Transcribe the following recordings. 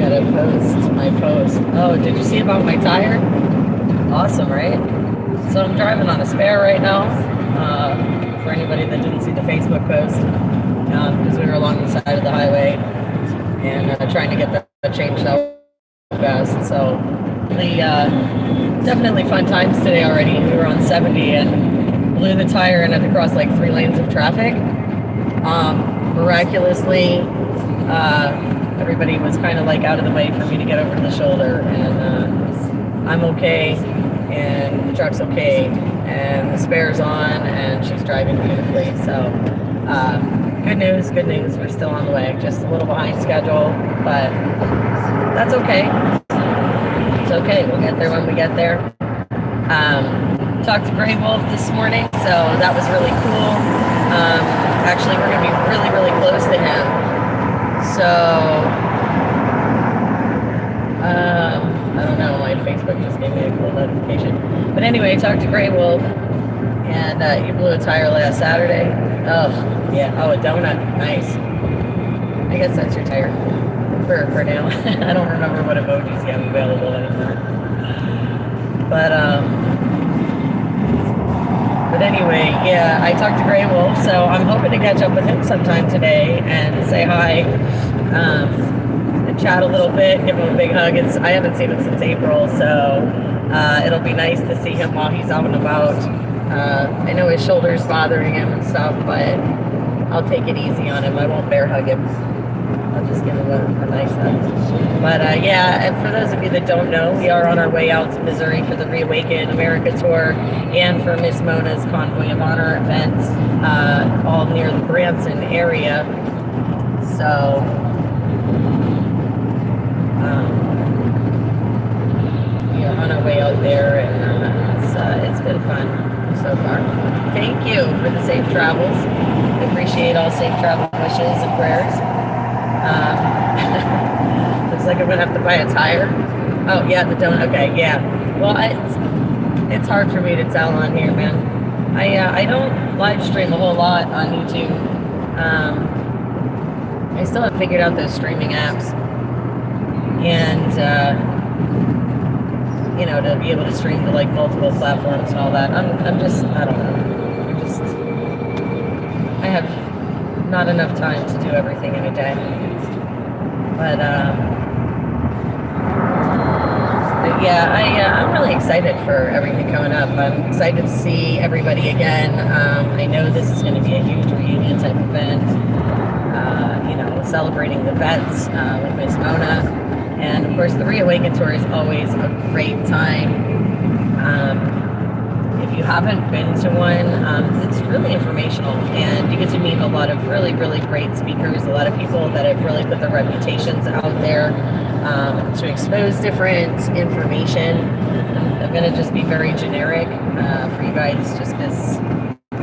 Gotta post my post. Oh, did you see about my tire? Awesome, right? So I'm driving on a spare right now. For anybody that didn't see the Facebook post, because we were along the side of the highway and trying to get that changed out fast. So definitely fun times today already. We were on 70 and blew the tire and had to cross like 3 lanes of traffic. Miraculously, everybody was kind of like out of the way for me to get over to the shoulder, and I'm okay, and the truck's okay, and the spare's on, and she's driving beautifully. So good news, good news. We're still on the way, just a little behind schedule, but that's okay. It's okay. We'll get there when we get there. Talked to Gray Wolf this morning, so that was really cool. Actually, we're going to be really, really close to him. So, I don't know, my Facebook just gave me a cool notification. But anyway, I talked to Gray Wolf, and he blew a tire last Saturday. Oh, yeah. Oh, a donut. Nice. I guess that's your tire for now. I don't remember what emojis you have available anymore. But anyway, yeah, I talked to Gray Wolf, so I'm hoping to catch up with him sometime today and say hi, and chat a little bit, give him a big hug. I haven't seen him since April, so it'll be nice to see him while he's out and about. I know his shoulder's bothering him and stuff, but I'll take it easy on him. I won't bear hug him. I'll just give him a nice hug. But yeah, and for those of you that don't know, we are on our way out to Missouri for the Reawaken America Tour and for Miss Mona's Convoy of Honor events, all near the Branson area. So, we are on our way out there, and it's been fun so far. Thank you for the safe travels. I appreciate all safe travel wishes and prayers. Looks like I'm gonna have to buy a tire. Oh yeah, the donut. Okay, yeah. Well, it's hard for me to tell on here, man. I don't live stream a whole lot on YouTube. I still haven't figured out those streaming apps, and to be able to stream to like multiple platforms and all that. I'm just, I don't know. I have not enough time to do everything in a day. But yeah, I'm really excited for everything coming up. I'm excited to see everybody again. I know this is going to be a huge reunion type event, celebrating the vets with Miss Mona. And of course, the Reawaken Tour is always a great time. If you haven't been to one, it's really informational, and you get to meet a lot of really, really great speakers, a lot of people that have really put their reputations out there to expose different information. I'm going to just be very generic for you guys, just because, I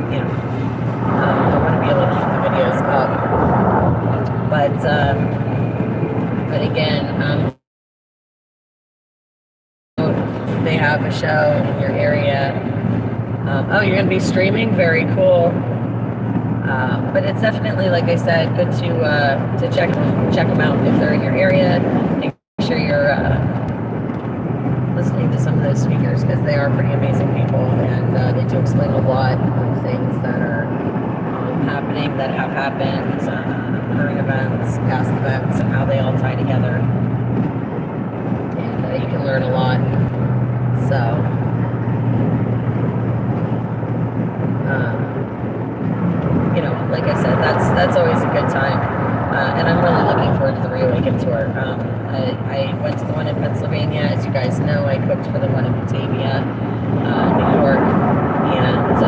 want to be able to keep the videos up. But again, they have a show in your area. Oh, you're going to be streaming? Very cool. But it's definitely, like I said, good to check them out if they're in your area. Make sure you're listening to some of those speakers, because they are pretty amazing people, and they do explain a lot of things that are happening, that have happened, current events, past events, and how they all tie together. And you can learn a lot. So, like I said, that's always a good time, and I'm really looking forward to the Reawaken Tour. I went to the one in Pennsylvania, as you guys know. I cooked for the one in Batavia, New York, and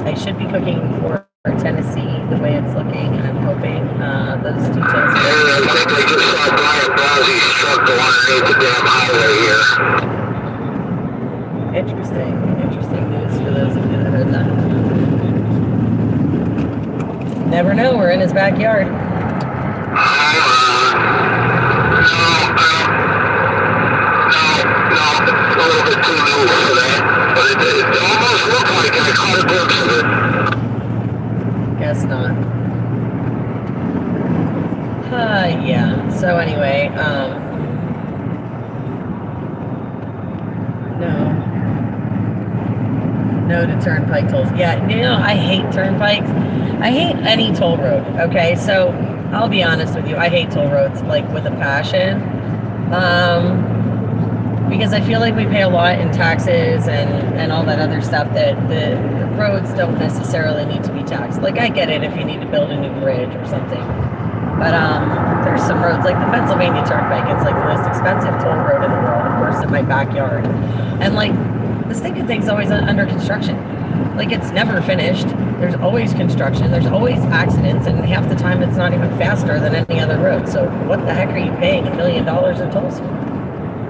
I should be cooking for Tennessee the way it's looking. I'm hoping those details. They just saw Brian Browsie's truck go underneath the damn highway here. Interesting news for those of you that heard that. Never know, we're in his backyard. No, a little bit too loose for that. But it almost looked like I caught a glimpse of it. Guess not. Yeah. So anyway, no to turnpike tolls. Yeah, I hate turnpikes. I hate any toll road. Okay, so I'll be honest with you. I hate toll roads like with a passion. Because I feel like we pay a lot in taxes and all that other stuff that the roads don't necessarily need to be taxed. Like I get it if you need to build a new bridge or something. But there's some roads like the Pennsylvania Turnpike. It's like the most expensive toll road in the world, of course, in my backyard. And like this thing's always under construction. Like it's never finished. There's always construction. There's always accidents, and half the time it's not even faster than any other road. So what the heck are you paying $1 million in tolls for?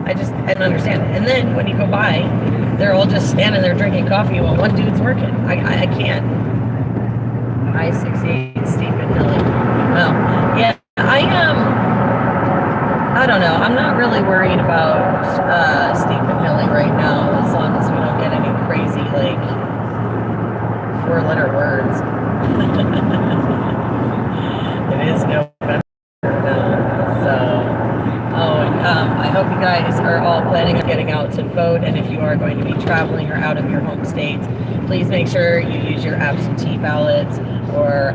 I don't understand it. And then when you go by, they're all just standing there drinking coffee while one dude's working. I can't. I-68 steep and hilly. Oh, yeah. I don't know. I'm not really worried about steep and hilly right now, as long as we don't get any crazy like 4-letter words. It is November now, so. I hope you guys are all planning on getting out to vote, and if you are going to be traveling or out of your home states, please make sure you use your absentee ballots or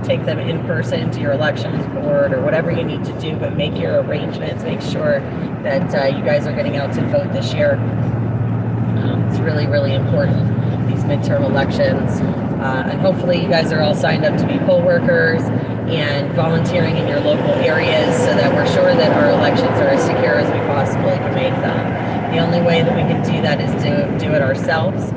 take them in person to your elections board or whatever you need to do, but make your arrangements. Make sure that you guys are getting out to vote this year. It's really, really important, these midterm elections. And hopefully you guys are all signed up to be poll workers and volunteering in your local areas so that we're sure that our elections are as secure as we possibly can make them. The only way that we can do that is to do it ourselves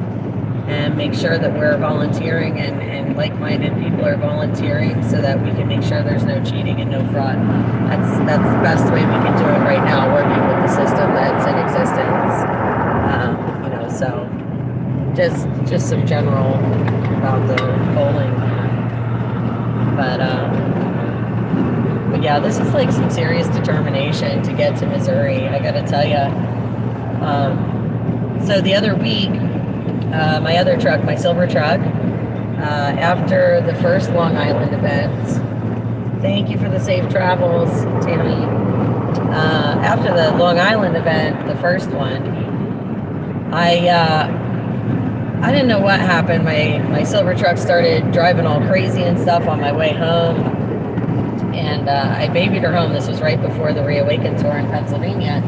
and make sure that we're volunteering and like-minded people are volunteering so that we can make sure there's no cheating and no fraud. That's the best way we can do it right now, working with the system that's in existence. So just some general about the polling. But yeah, this is like some serious determination to get to Missouri, I gotta tell you. So the other week, my other truck, my silver truck, after the first Long Island event, thank you for the safe travels, Tammy. After the Long Island event, the first one, I didn't know what happened. My silver truck started driving all crazy and stuff on my way home. And I babied her home. This was right before the Reawaken tour in Pennsylvania.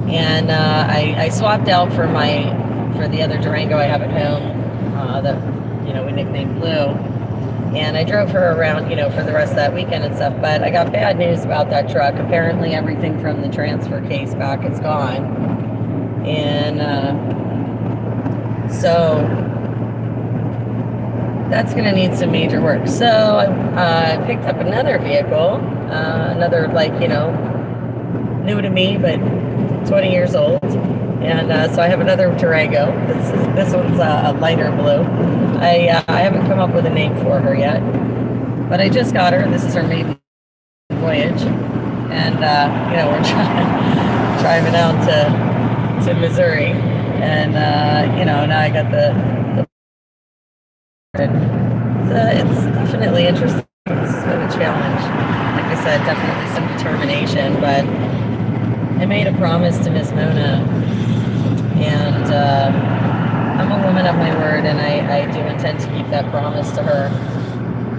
And I swapped out for the other Durango I have at home that we nicknamed Blue. And I drove her around, for the rest of that weekend and stuff. But I got bad news about that truck. Apparently everything from the transfer case back is gone. And so that's going to need some major work. So I picked up another vehicle, another new to me, but 20 years old. And so I have another Durango. This one's a lighter blue. I haven't come up with a name for her yet, but I just got her. This is her maiden voyage. And, we're driving out to Missouri. And, now I got the it's definitely interesting. It's been a challenge. Like I said, definitely some determination, but I made a promise to Miss Mona, and I'm a woman of my word, and I do intend to keep that promise to her.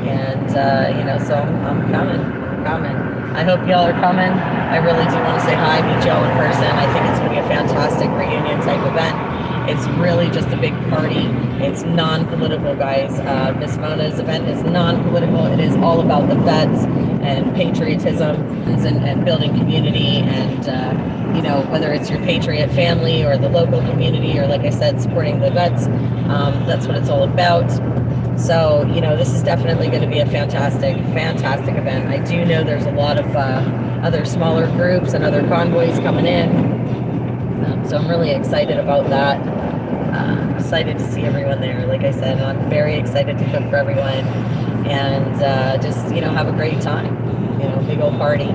And, so I'm coming. I hope y'all are coming. I really do want to say hi, meet y'all in person. I think it's going to be a fantastic reunion type event. It's really just a big party. It's non-political, guys. Miss Mona's event is non-political. It is all about the vets and patriotism and building community and, whether it's your patriot family or the local community or, like I said, supporting the vets. That's what it's all about. So, this is definitely going to be a fantastic event. I do know there's a lot of other smaller groups and other convoys coming in. So I'm really excited about that. Excited to see everyone there. Like I said, I'm very excited to cook for everyone and just, have a great time. Big old party.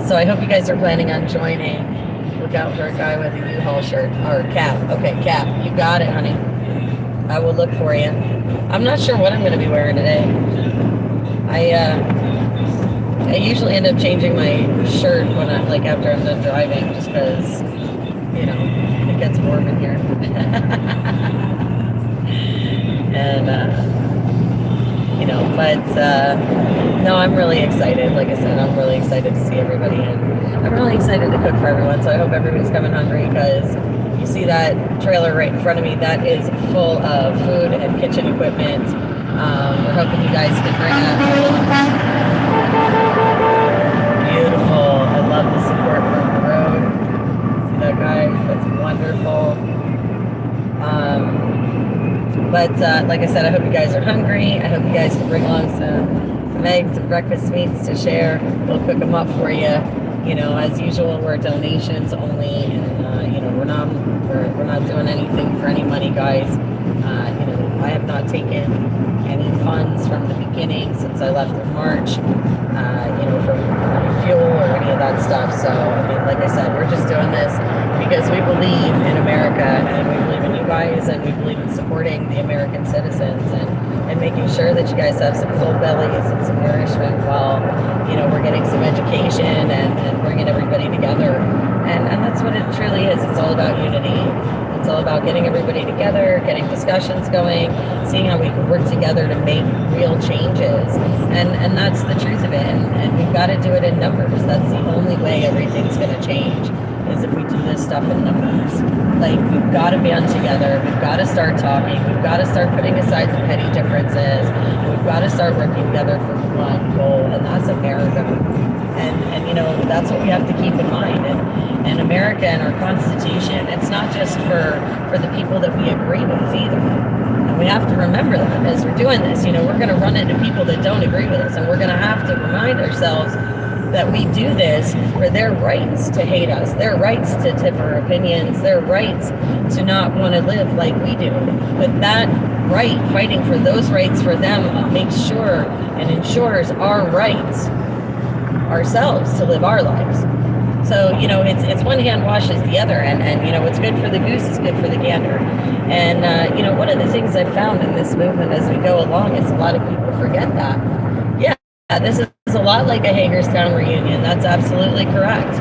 So I hope you guys are planning on joining. Look out for a guy with a U-Haul shirt or cap. Okay, cap. You got it, honey. I will look for you. I'm not sure what I'm going to be wearing today. I usually end up changing my shirt when I like after I'm done driving, just because it gets warm in here. And but no, I'm really excited. Like I said, I'm really excited to see everybody, and I'm really excited to cook for everyone. So I hope everybody's coming hungry, because you see that trailer right in front of me. That is full of food and kitchen equipment. We're hoping you guys can bring up. Beautiful. I love the support from the road. See that, guys? That's wonderful. But like I said, I hope you guys are hungry. I hope you guys can bring along some eggs, some breakfast meats to share. We'll cook them up for you. As usual, we're donations only, and we're not doing anything for any money, guys. I have not taken any funds from the beginning since I left in March. From fuel or any of that stuff. So like I said, we're just doing this because we believe in America, and we believe in you guys, and we believe in supporting the American citizens, and making sure that you guys have some full bellies and some nourishment while we're getting some education and bringing everybody together. And that's what it truly is. It's all about unity. It's all about getting everybody together, getting discussions going, seeing how we can work together to make real changes. And that's the truth of it. And we've got to do it in numbers. That's the only way everything's going to change, is if we do this stuff in numbers. Like, we've got to band together. We've got to start talking. We've got to start putting aside the petty differences. We've got to start working together for one goal, and that's America. And that's what we have to keep in mind. And America and our Constitution, it's not just for the people that we agree with either. And we have to remember that as we're doing this. We're going to run into people that don't agree with us, and we're going to have to remind ourselves that we do this for their rights to hate us, their rights to differ opinions, their rights to not want to live like we do. But that right, fighting for those rights for them, makes sure and ensures our rights ourselves to live our lives. So, it's one hand washes the other, and what's good for the goose is good for the gander. And, one of the things I've found in this movement as we go along is a lot of people forget that. Yeah, this is a lot like a Hagerstown reunion. That's absolutely correct.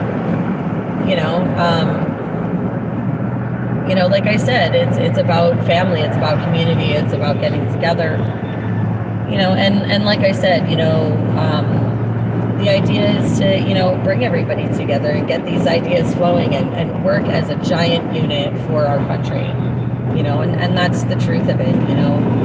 Like I said, it's about family, it's about community, it's about getting together. And like I said, the idea is to, bring everybody together and get these ideas flowing and work as a giant unit for our country. And that's the truth of it.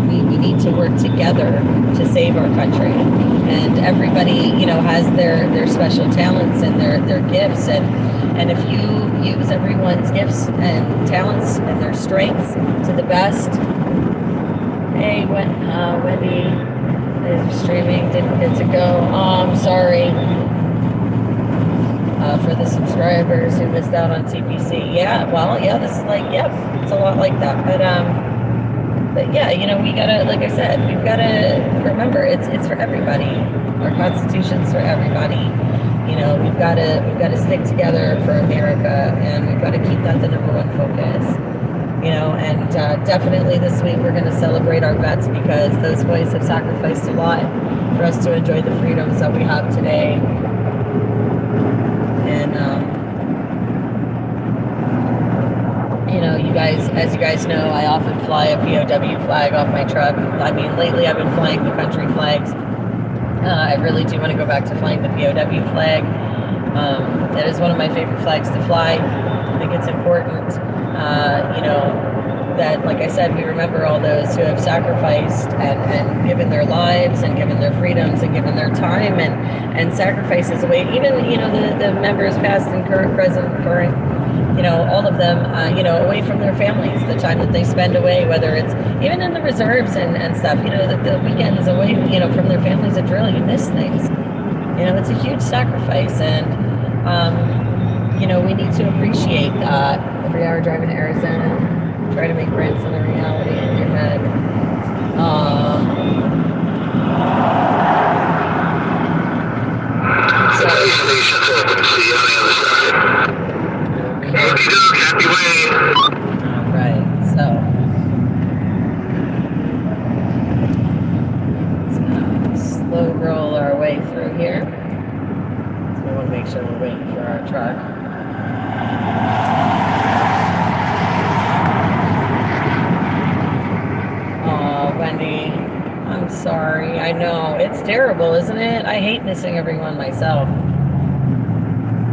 We need to work together to save our country. And everybody, has their special talents and their gifts. And if you use everyone's gifts and talents and their strengths to the best. Hey, Wendy is streaming, didn't get to go. Oh, I'm sorry. For the subscribers who missed out on TPC. Yeah, well, yeah, this is like, yep, it's a lot like that. But yeah, we gotta, like I said, we've gotta remember it's for everybody. Our Constitution's for everybody. We've gotta stick together for America, and we've got to keep that the number one focus. And definitely this week we're going to celebrate our vets, because those boys have sacrificed a lot for us to enjoy the freedoms that we have today. And as you guys know, I often fly a POW flag off my truck. I mean, lately I've been flying the country flags. I really do want to go back to flying the POW flag. That is one of my favorite flags to fly. I think it's important, that, like I said, we remember all those who have sacrificed and given their lives and given their freedoms and given their time and sacrifices away. Even, the members past and current, present, current, all of them, away from their families, the time that they spend away, whether it's even in the reserves and stuff, the weekends away, from their families at drill, you miss things. It's a huge sacrifice, and, we need to appreciate that. Every hour driving to Arizona, try to make Branson a reality in your head. Station's open. See you on the other side. Okay. Happy way. Alright, so let's slow roll our way through here. make sure we're waiting for our truck. Oh, Wendy, I'm sorry. I know. It's terrible, isn't it? I hate missing everyone myself.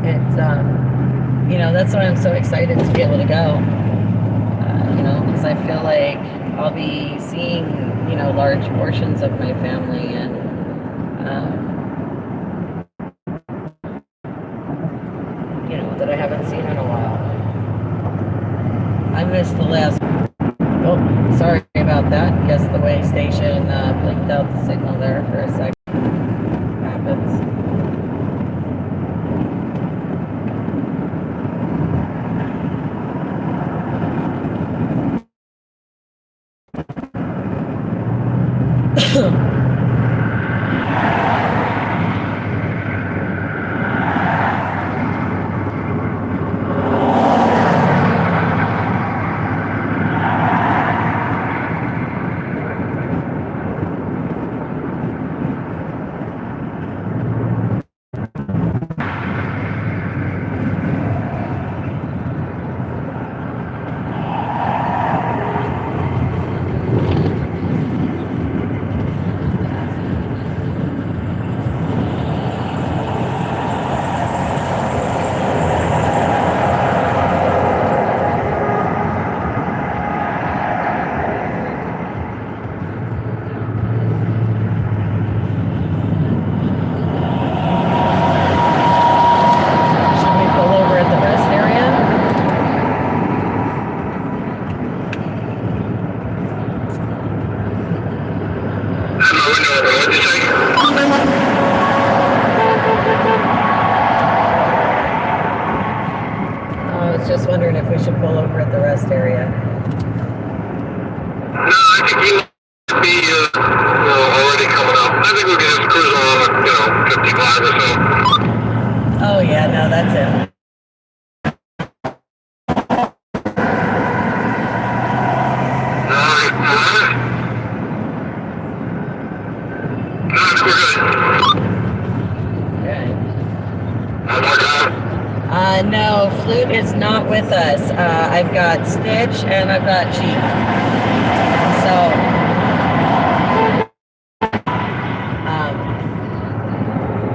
It's, that's why I'm so excited to be able to go. Because I feel like I'll be seeing, large portions of my family and, that I haven't seen in a while. I missed the last, oh, sorry about that. Guess the way station blinked out the signal there for a second. Happens. Just wondering if we should pull over at the rest area. No, I think we might be already coming up. I think we'll get his cruise on, 55 or so. Oh yeah, no, that's it. No, I think we're good. Okay. One more time. No, Flute is not with us. I've got Stitch and I've got Chief. So,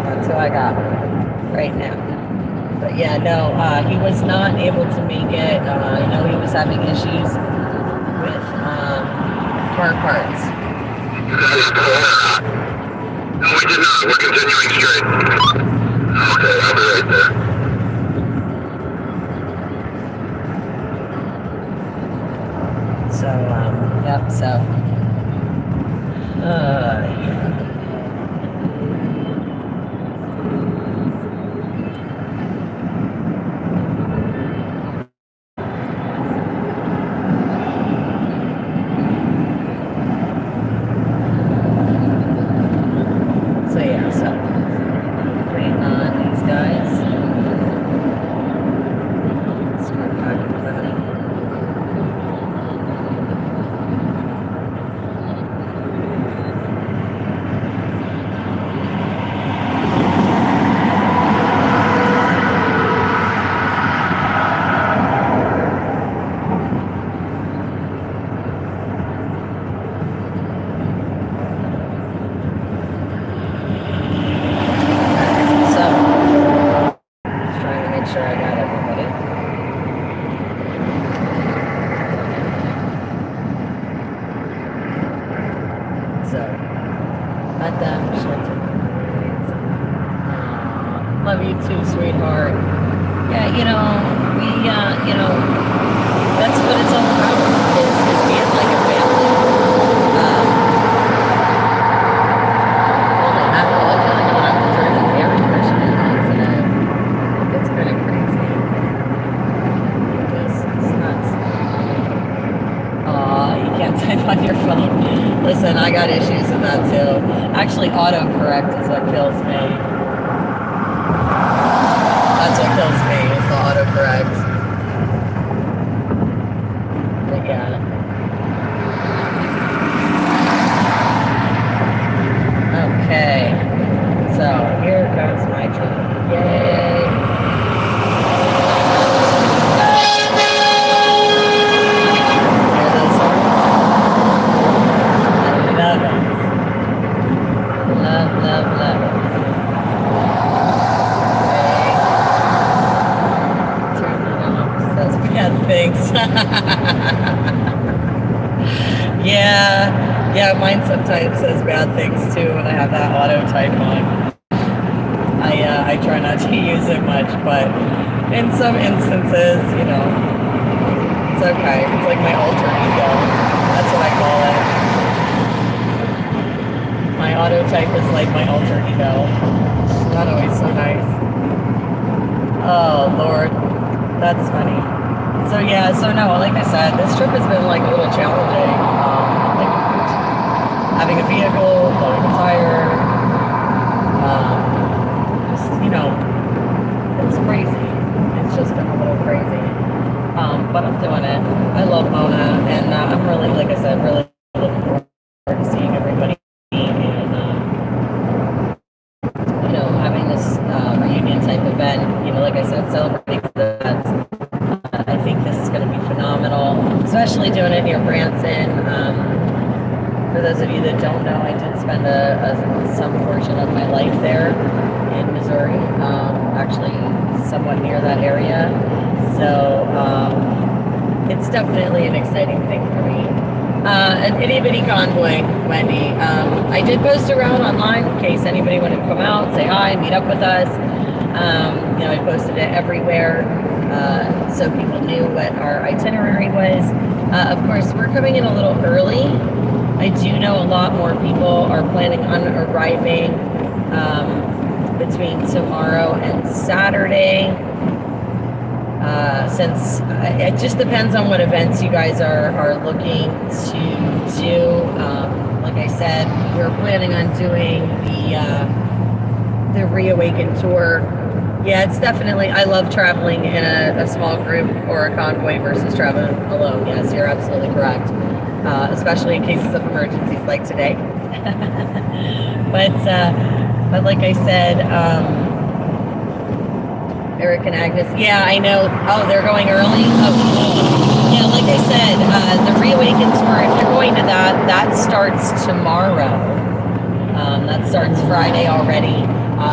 that's who I got right now. But yeah, no, he was not able to make it. I know he was having issues with car parts. No, we did not. We're continuing straight. Okay, I'll be right there. So, yep, so. Yeah. So, yeah, so. Waiting on these guys. Start packing cleaning. Sure I got everybody. So, let them shelter. Love you too, sweetheart. Yeah, that's what it's all about, is being like a family. Hold on, I feel like I'm going to have to turn the air conditioning on today. It's kind of crazy. It's nuts. Aw, you can't type on your phone. Listen, I got issues with that too. Actually, autocorrect is what kills me. That's what kills me, is the autocorrect. But yeah. Okay. So, here comes my truck. Yay! Yeah, mine sometimes says bad things too when I have that auto type on. I try not to use it much, but in some instances, it's okay. It's like my alter ego. That's what I call it. My auto type is like my alter ego. It's not always so nice. Oh Lord, that's funny. So yeah, no, like I said, this trip has been like a little challenging. Like having a vehicle, loading a tire, just it's crazy. It's just been a little crazy. But I'm doing it. I love Mona, and I'm really, like I said, really looking forward to seeing everybody and having this reunion type event. Like I said, celebrating the vets. I think this is going to be phenomenal, especially doing it near Branson. For those of you that don't know, I did spend some portion of my life there in Missouri, actually somewhat near that area. So it's definitely an exciting thing for me. An itty bitty convoy, Wendy. I did post around online in case anybody wanted to come out, say hi, meet up with us. I posted it everywhere so people knew what our itinerary was. Of course, we're coming in a little early. I do know a lot more people are planning on arriving between tomorrow and Saturday. Since it just depends on what events you guys are looking to do. Like I said, we're planning on doing the Reawaken tour. Yeah, it's definitely, I love traveling in a small group or a convoy versus traveling alone. Yes, you're absolutely correct. Especially in cases of emergencies like today. But like I said, Eric and Agnes, yeah, I know. Oh, they're going early? Oh, yeah, like I said, the Reawaken tour, if you're going to that starts tomorrow. That starts Friday already.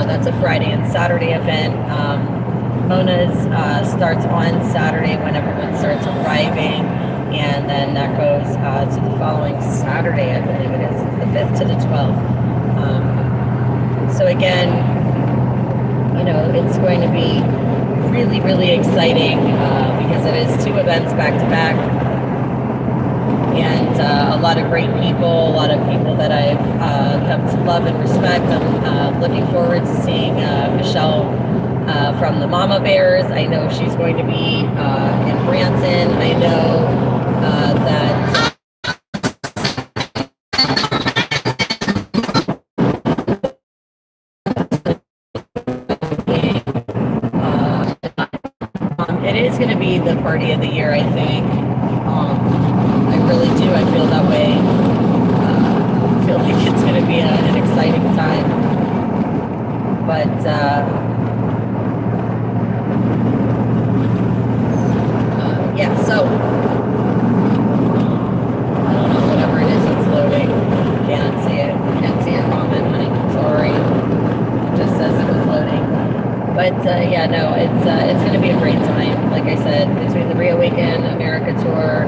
That's a Friday and Saturday event. Mona's starts on Saturday when everyone starts arriving, and then that goes to the following Saturday, I believe it is. It's the 5th to the 12th. So again, it's going to be really, really exciting because it is 2 events back to back. And a lot of great people, a lot of people that I've come to love and respect. I'm looking forward to seeing Michelle from the Mama Bears. I know she's going to be in Branson. I know that... it is going to be the party of the year, I think. I really do. I feel that way. I feel like it's going to be an exciting time. But yeah, so I don't know, whatever it is that's loading. Can't see it. Can't see your comment, honey. Sorry. It just says it was loading. But yeah, no, it's going to be a great time. Like I said, between the Reawaken America tour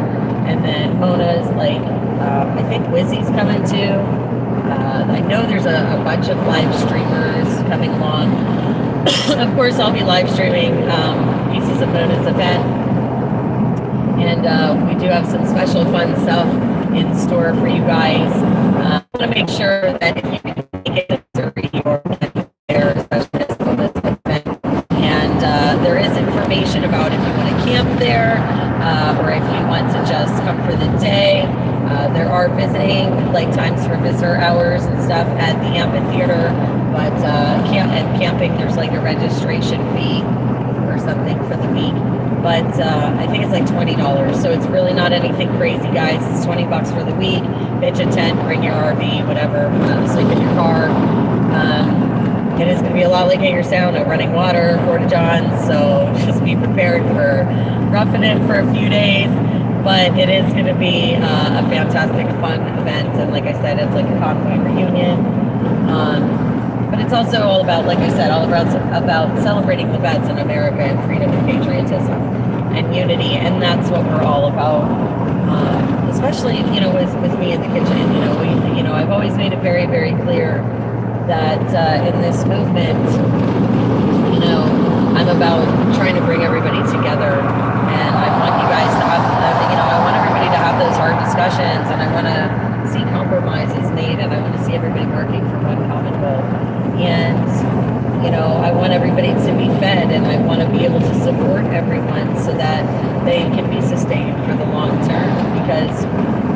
and then Mona's, I think Wizzy's coming too. I know there's a bunch of live streamers coming along. Of course, I'll be live streaming pieces of Mona's event. And we do have some special fun stuff in store for you guys. I want to make sure that if you can make it to your there, especially as Mona's event, and there is information about if you want to camp there or if you want to just come for the day. There are visiting, times for visitor hours and stuff at the amphitheater, but camping, there's a registration fee or something for the week. But I think it's $20, so it's really not anything crazy, guys. It's $20 for the week. Pitch a tent, bring your RV, whatever, sleep in your car. It is going to be a lot like Hager Sound, no running water, porta-johns, so just be prepared for roughing it for a few days. But it is going to be a fantastic, fun event, and like I said, it's like a convoy reunion. But it's also all about, like I said, all about celebrating the vets in America and freedom and patriotism. and unity, and that's what we're all about. Especially, with me in the kitchen, I've always made it very, very clear that in this movement, I'm about trying to bring everybody together, and I want you guys to have, I want everybody to have those hard discussions, and I want to see compromises made, and I want to see everybody working for one common goal. And I want everybody to be fed, and I want to be able to support everyone so that they can be sustained for the long term, because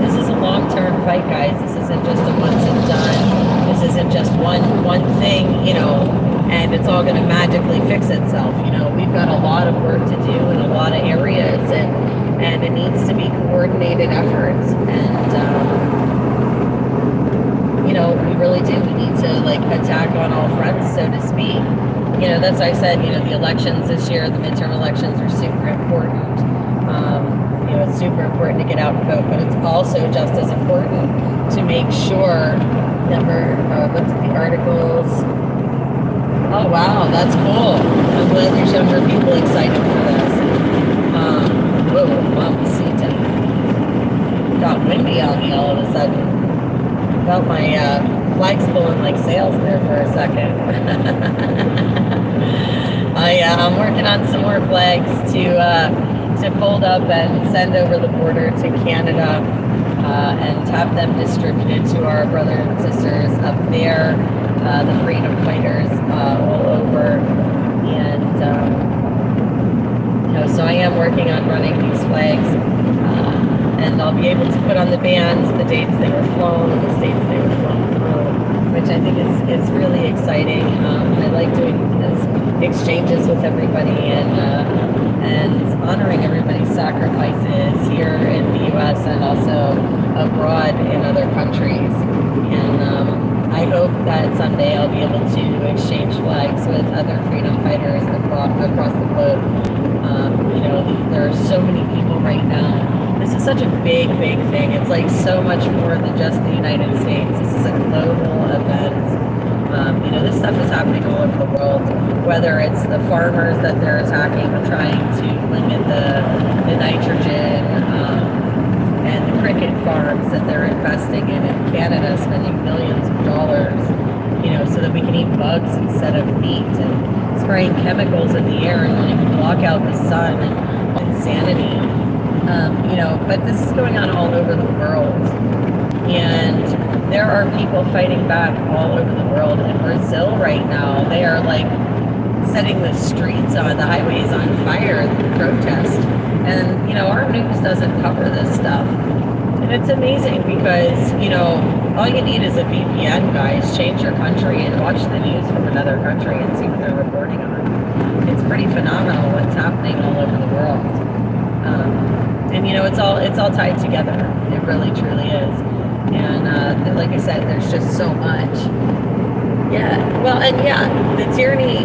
this is a long-term fight, guys. This isn't just a once and done. This isn't just one thing, and it's all going to magically fix itself. We've got a lot of work to do in a lot of areas, and it needs to be coordinated efforts. And we really do. We need to attack on all fronts, so to speak. That's why I said, the elections this year, the midterm elections are super important. It's super important to get out and vote, but it's also just as important to make sure that we're looked at the articles. Oh wow, that's cool. I'm glad there's younger people excited for this. Whoa, mamacita. Got windy on me all of a sudden. Felt my flags pulling like sails there for a second. I'm working on some more flags to fold up and send over the border to Canada and have them distributed to our brothers and sisters up there, the freedom fighters all over. And so I am working on running these flags. And I'll be able to put on the bands the dates they were flown and the states they were flown through, which I think is really exciting. I like doing those exchanges with everybody and honoring everybody's sacrifices here in the U.S. and also abroad in other countries. And I hope that someday I'll be able to exchange flags with other freedom fighters across the globe. There are so many people right now. This is such a big, big thing. It's so much more than just the United States. This is a global event. This stuff is happening all over the world, whether it's the farmers that they're attacking, trying to limit the nitrogen, and the cricket farms that they're investing in Canada, spending millions of dollars, so that we can eat bugs instead of meat, and spraying chemicals in the air and wanting to block out the sun, and insanity. But this is going on all over the world, and there are people fighting back all over the world. In Brazil right now, they are setting the streets on the highways on fire in protest, and our news doesn't cover this stuff. And it's amazing because all you need is a VPN, guys. Change your country and watch the news from another country and see what they're reporting on. It's pretty phenomenal what's happening all over the world. And it's all tied together. It really, truly is. And like I said, there's just so much. Yeah. Well, and the tyranny,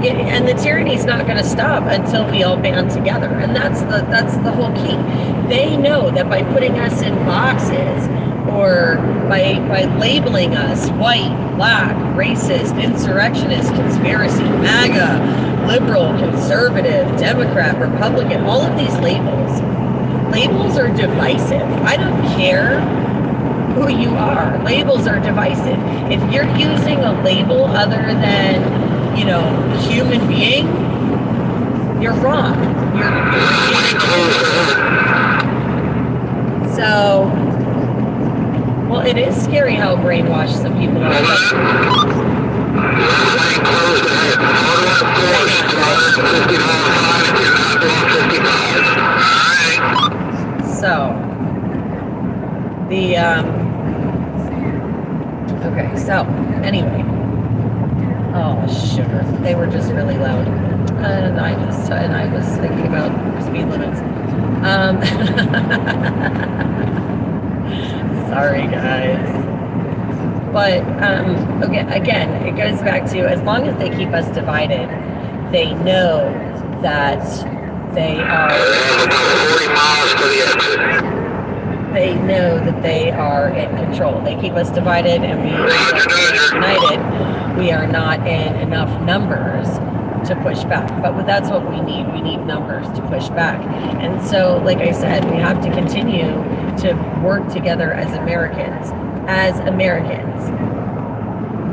and the tyranny's not going to stop until we all band together. And that's the whole key. They know that by putting us in boxes, or by labeling us white, black, racist, insurrectionist, conspiracy, MAGA, liberal, conservative, Democrat, Republican, all of these labels are divisive. I don't care who you are. Labels are divisive. If you're using a label other than, human being, you're wrong. So, well, it is scary how brainwashed some people are. So, okay, so, anyway. Oh, sugar. They were just really loud. And I was thinking about speed limits. Sorry, guys. But, okay, again, it goes back to, as long as they keep us divided, they know that they are... They know that they are in control. They keep us divided, and we are not united. We are not in enough numbers to push back. But that's what we need. We need numbers to push back. And so, like I said, we have to continue to work together as Americans.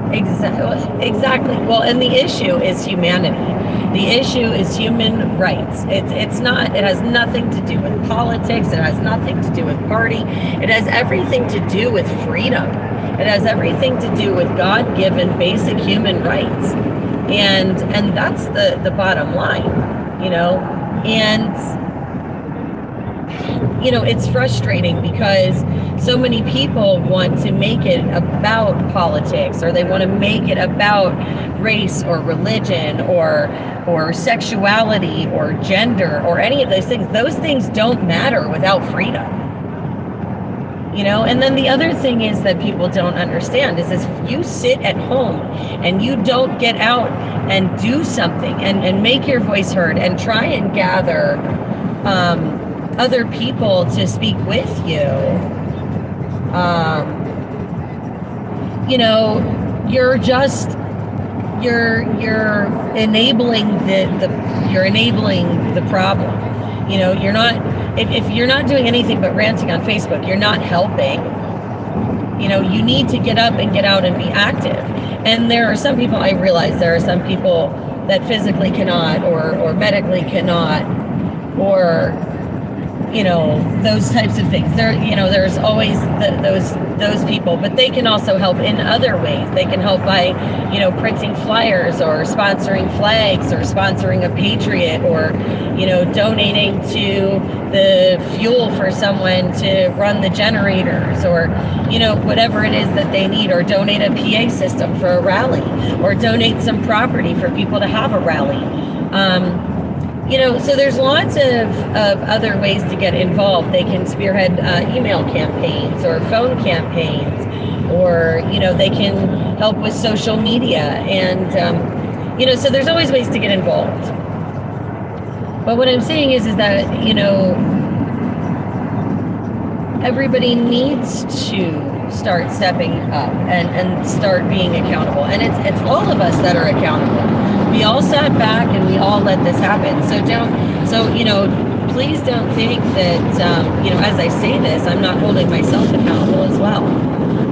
Exactly. Well, and the issue is humanity. The issue is human rights. It has nothing to do with politics. It has nothing to do with party. It has everything to do with freedom. It has everything to do with God-given basic human rights. And that's the bottom line, and it's frustrating because so many people want to make it about politics, or they want to make it about race or religion or sexuality or gender or any of those things. Those things don't matter without freedom. And then the other thing is that people don't understand is if you sit at home and you don't get out and do something and make your voice heard and try and gather other people to speak with you, you're enabling the problem. You're not, if you're not doing anything but ranting on Facebook, you're not helping. You need to get up and get out and be active. And there are some people, I realize there are some people that physically cannot or medically cannot, or those types of things. There's always those people, but they can also help in other ways. They can help by, printing flyers or sponsoring flags or sponsoring a patriot or, donating to the fuel for someone to run the generators or, whatever it is that they need, or donate a PA system for a rally, or donate some property for people to have a rally. So there's lots of other ways to get involved. They can spearhead email campaigns or phone campaigns, or, they can help with social media. And, so there's always ways to get involved. But what I'm saying is that, everybody needs to start stepping up and start being accountable. And it's all of us that are accountable. We all sat back and we all let this happen. Please don't think that, as I say this, I'm not holding myself accountable as well.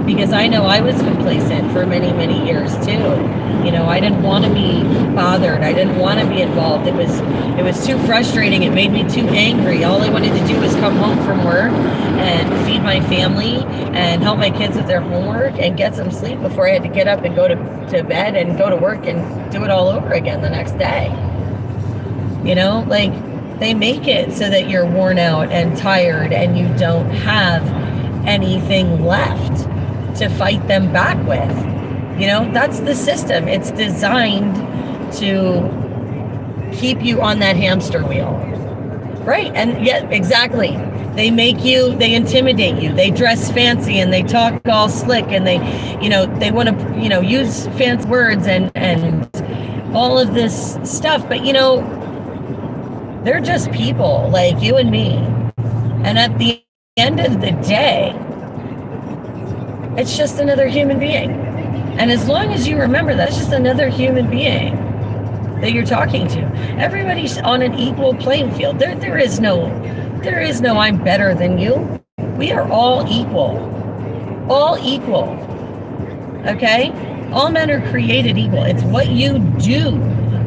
Because I know I was complacent for many, many years too. I didn't want to be bothered. I didn't want to be involved. It was too frustrating. It made me too angry. All I wanted to do was come home from work and feed my family and help my kids with their homework and get some sleep before I had to get up and go to bed and go to work and do it all over again the next day. They make it so that you're worn out and tired and you don't have anything left to fight them back with. That's the system. It's designed to keep you on that hamster wheel. Right. And yeah, exactly. They intimidate you. They dress fancy and they talk all slick and they want to, use fancy words and all of this stuff. But, they're just people like you and me. And at the end of the day, it's just another human being. And as long as you remember that, it's just another human being that you're talking to. Everybody's on an equal playing field. There is no I'm better than you. We are all equal. All equal. Okay? All men are created equal. It's what you do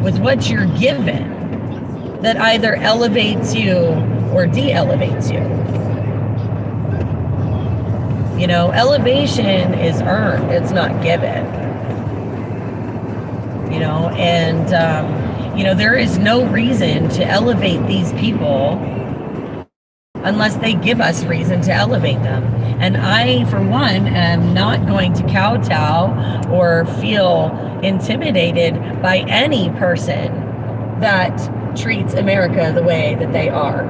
with what you're given that either elevates you or de-elevates you. Elevation is earned. It's not given. And, there is no reason to elevate these people unless they give us reason to elevate them. And I, for one, am not going to kowtow or feel intimidated by any person that treats America the way that they are.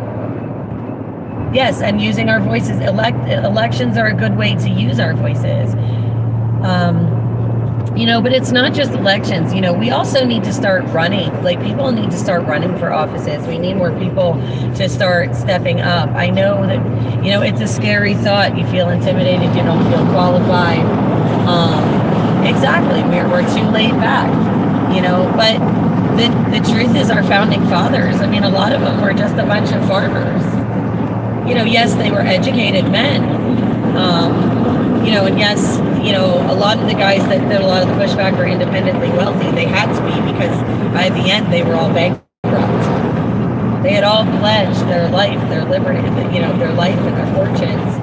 Yes, and using our voices. Elections are a good way to use our voices. But it's not just elections. We also need to start running. People need to start running for offices. We need more people to start stepping up. I know that, it's a scary thought. You feel intimidated. You don't feel qualified. Exactly. We're too laid back, but the truth is our founding fathers, I mean, a lot of them were just a bunch of farmers. Yes, they were educated men. And yes, a lot of the guys that did a lot of the pushback were independently wealthy. They had to be, because by the end they were all bankrupt. They had all pledged their life, their liberty, their life and their fortunes,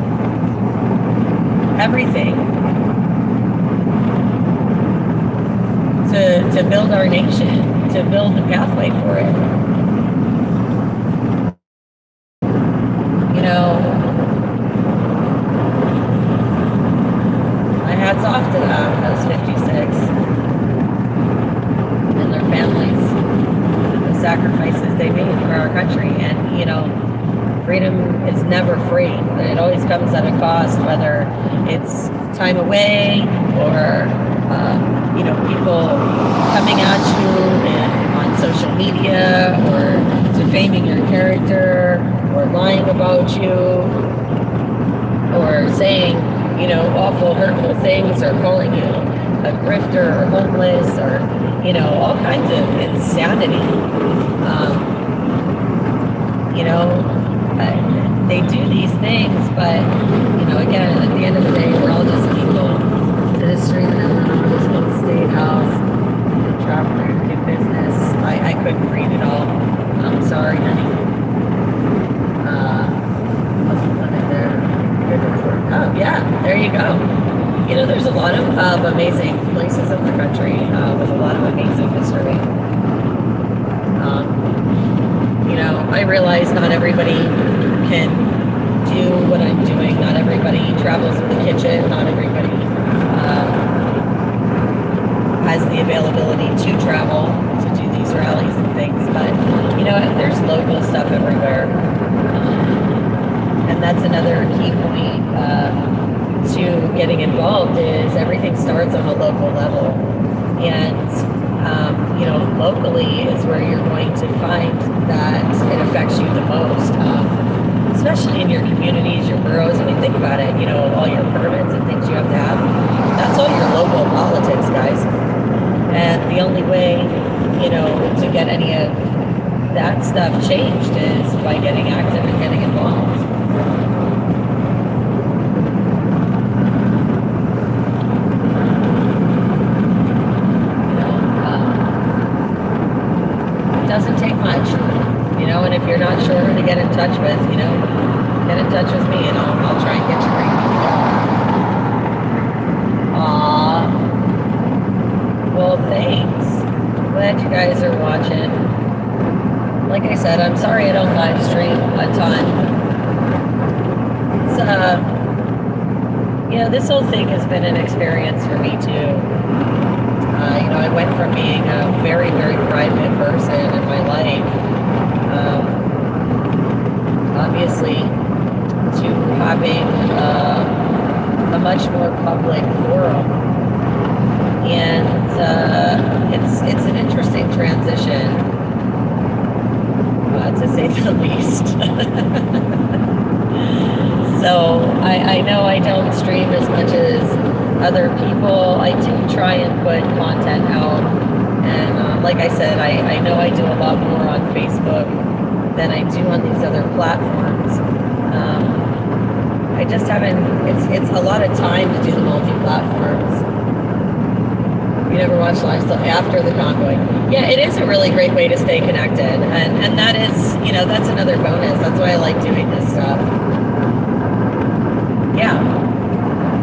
everything, to build our nation, to build the pathway for it. My hat's off to them, those 56 and their families, the sacrifices they made for our country. And, freedom is never free. It always comes at a cost, whether it's time away or, people coming at you on social media, or defaming your character, or lying about you, or saying, awful, hurtful things, or calling you a grifter or homeless, or, all kinds of insanity. They do these things, but, again, at the end of the day, we're all just people. Just streaming in the little state house, traveling to do business. I couldn't read it all. I'm sorry, honey. Wasn't living there. Oh, yeah, there you go. There's a lot of amazing places in the country with a lot of amazing history. I realize not everybody can do what I'm doing. Not everybody travels with a kitchen. Not everybody has the availability to travel to do these rallies and things. But, there's local stuff everywhere. And that's another key point to getting involved, is everything starts on a local level. And, locally is where you're going to find that it affects you the most, especially in your communities, your boroughs. I mean, think about it, all your permits and things you have to have. That's all your local politics, guys. And the only way, to get any of that stuff changed is by getting active and getting involved. Doesn't take much, and if you're not sure who to get in touch with, get in touch with me, and I'll try and get you right. Well, thanks. Glad you guys are watching. Like I said, I'm sorry I don't live stream a ton. It's this whole thing has been an experience for me too. I went from being a very, very private person in my life, obviously, to having a much more public forum. And it's an interesting transition, to say the least. So I know I don't stream as much as other people. I do try and put content out, and like I said, I know I do a lot more on Facebook than I do on these other platforms. I just haven't, it's a lot of time to do the multi-platforms. You never watch live stuff after the Convoy. Yeah, it is a really great way to stay connected, and that is, that's another bonus. That's why I like doing this stuff. Yeah.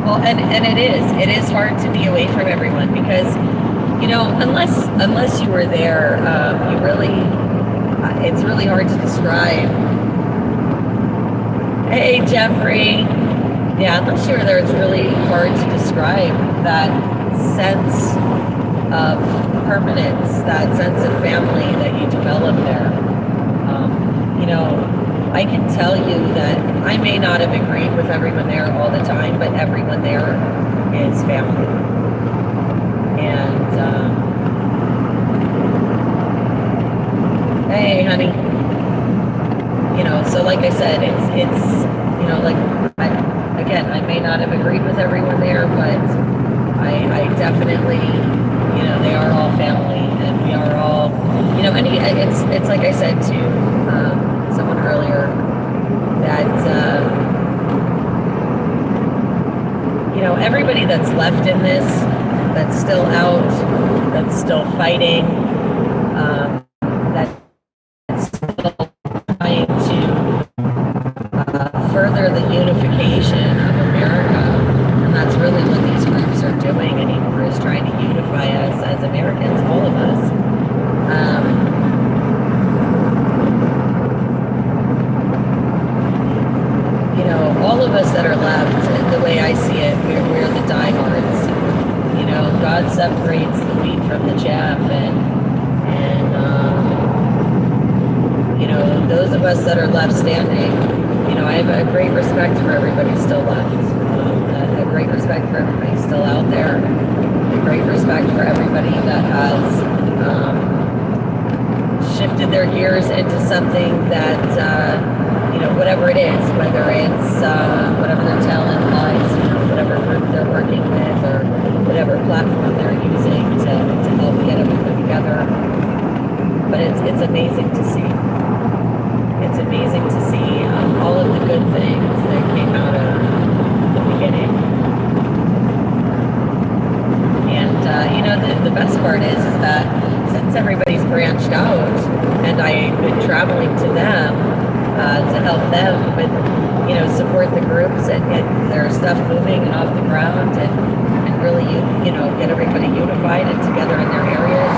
Well, and it is hard to be away from everyone, because, unless you were there, it's really hard to describe. Hey, Jeffrey. Yeah, unless you were there, it's really hard to describe that sense of permanence, that sense of family that you develop there. I can tell you that I may not have agreed with everyone there all the time, but everyone there is family. And, hey, honey. So like I said, it's I may not have agreed with everyone there, but I definitely You know, they are all family, and we are all, you know, it's like I said to someone earlier that, you know, everybody that's left in this, that's still out, that's still fighting, that's still trying to further the unification of America. And that's really what these groups are doing anymore, is trying to unify us as Americans, all of us. You know, all of us that are left, the way I see it, we're the diehards. You know, God separates the wheat from the chaff, and you know, those of us that are left standing, you know, I have a great respect for everybody still left. A great respect for everybody still out there. A great respect for everybody that has shifted their gears into something that, you know, whatever it is, whether it's whatever their talent lies, you know, whatever group they're working with, or whatever platform they're using to help get everything together. But it's amazing to see. It's amazing to see all of the good things that came out of the beginning. And, you know, the best part is that since everybody's branched out, and I've been traveling to them to help them with, you know, support the groups and get their stuff moving and off the ground, and really, you know, get everybody unified and together in their areas.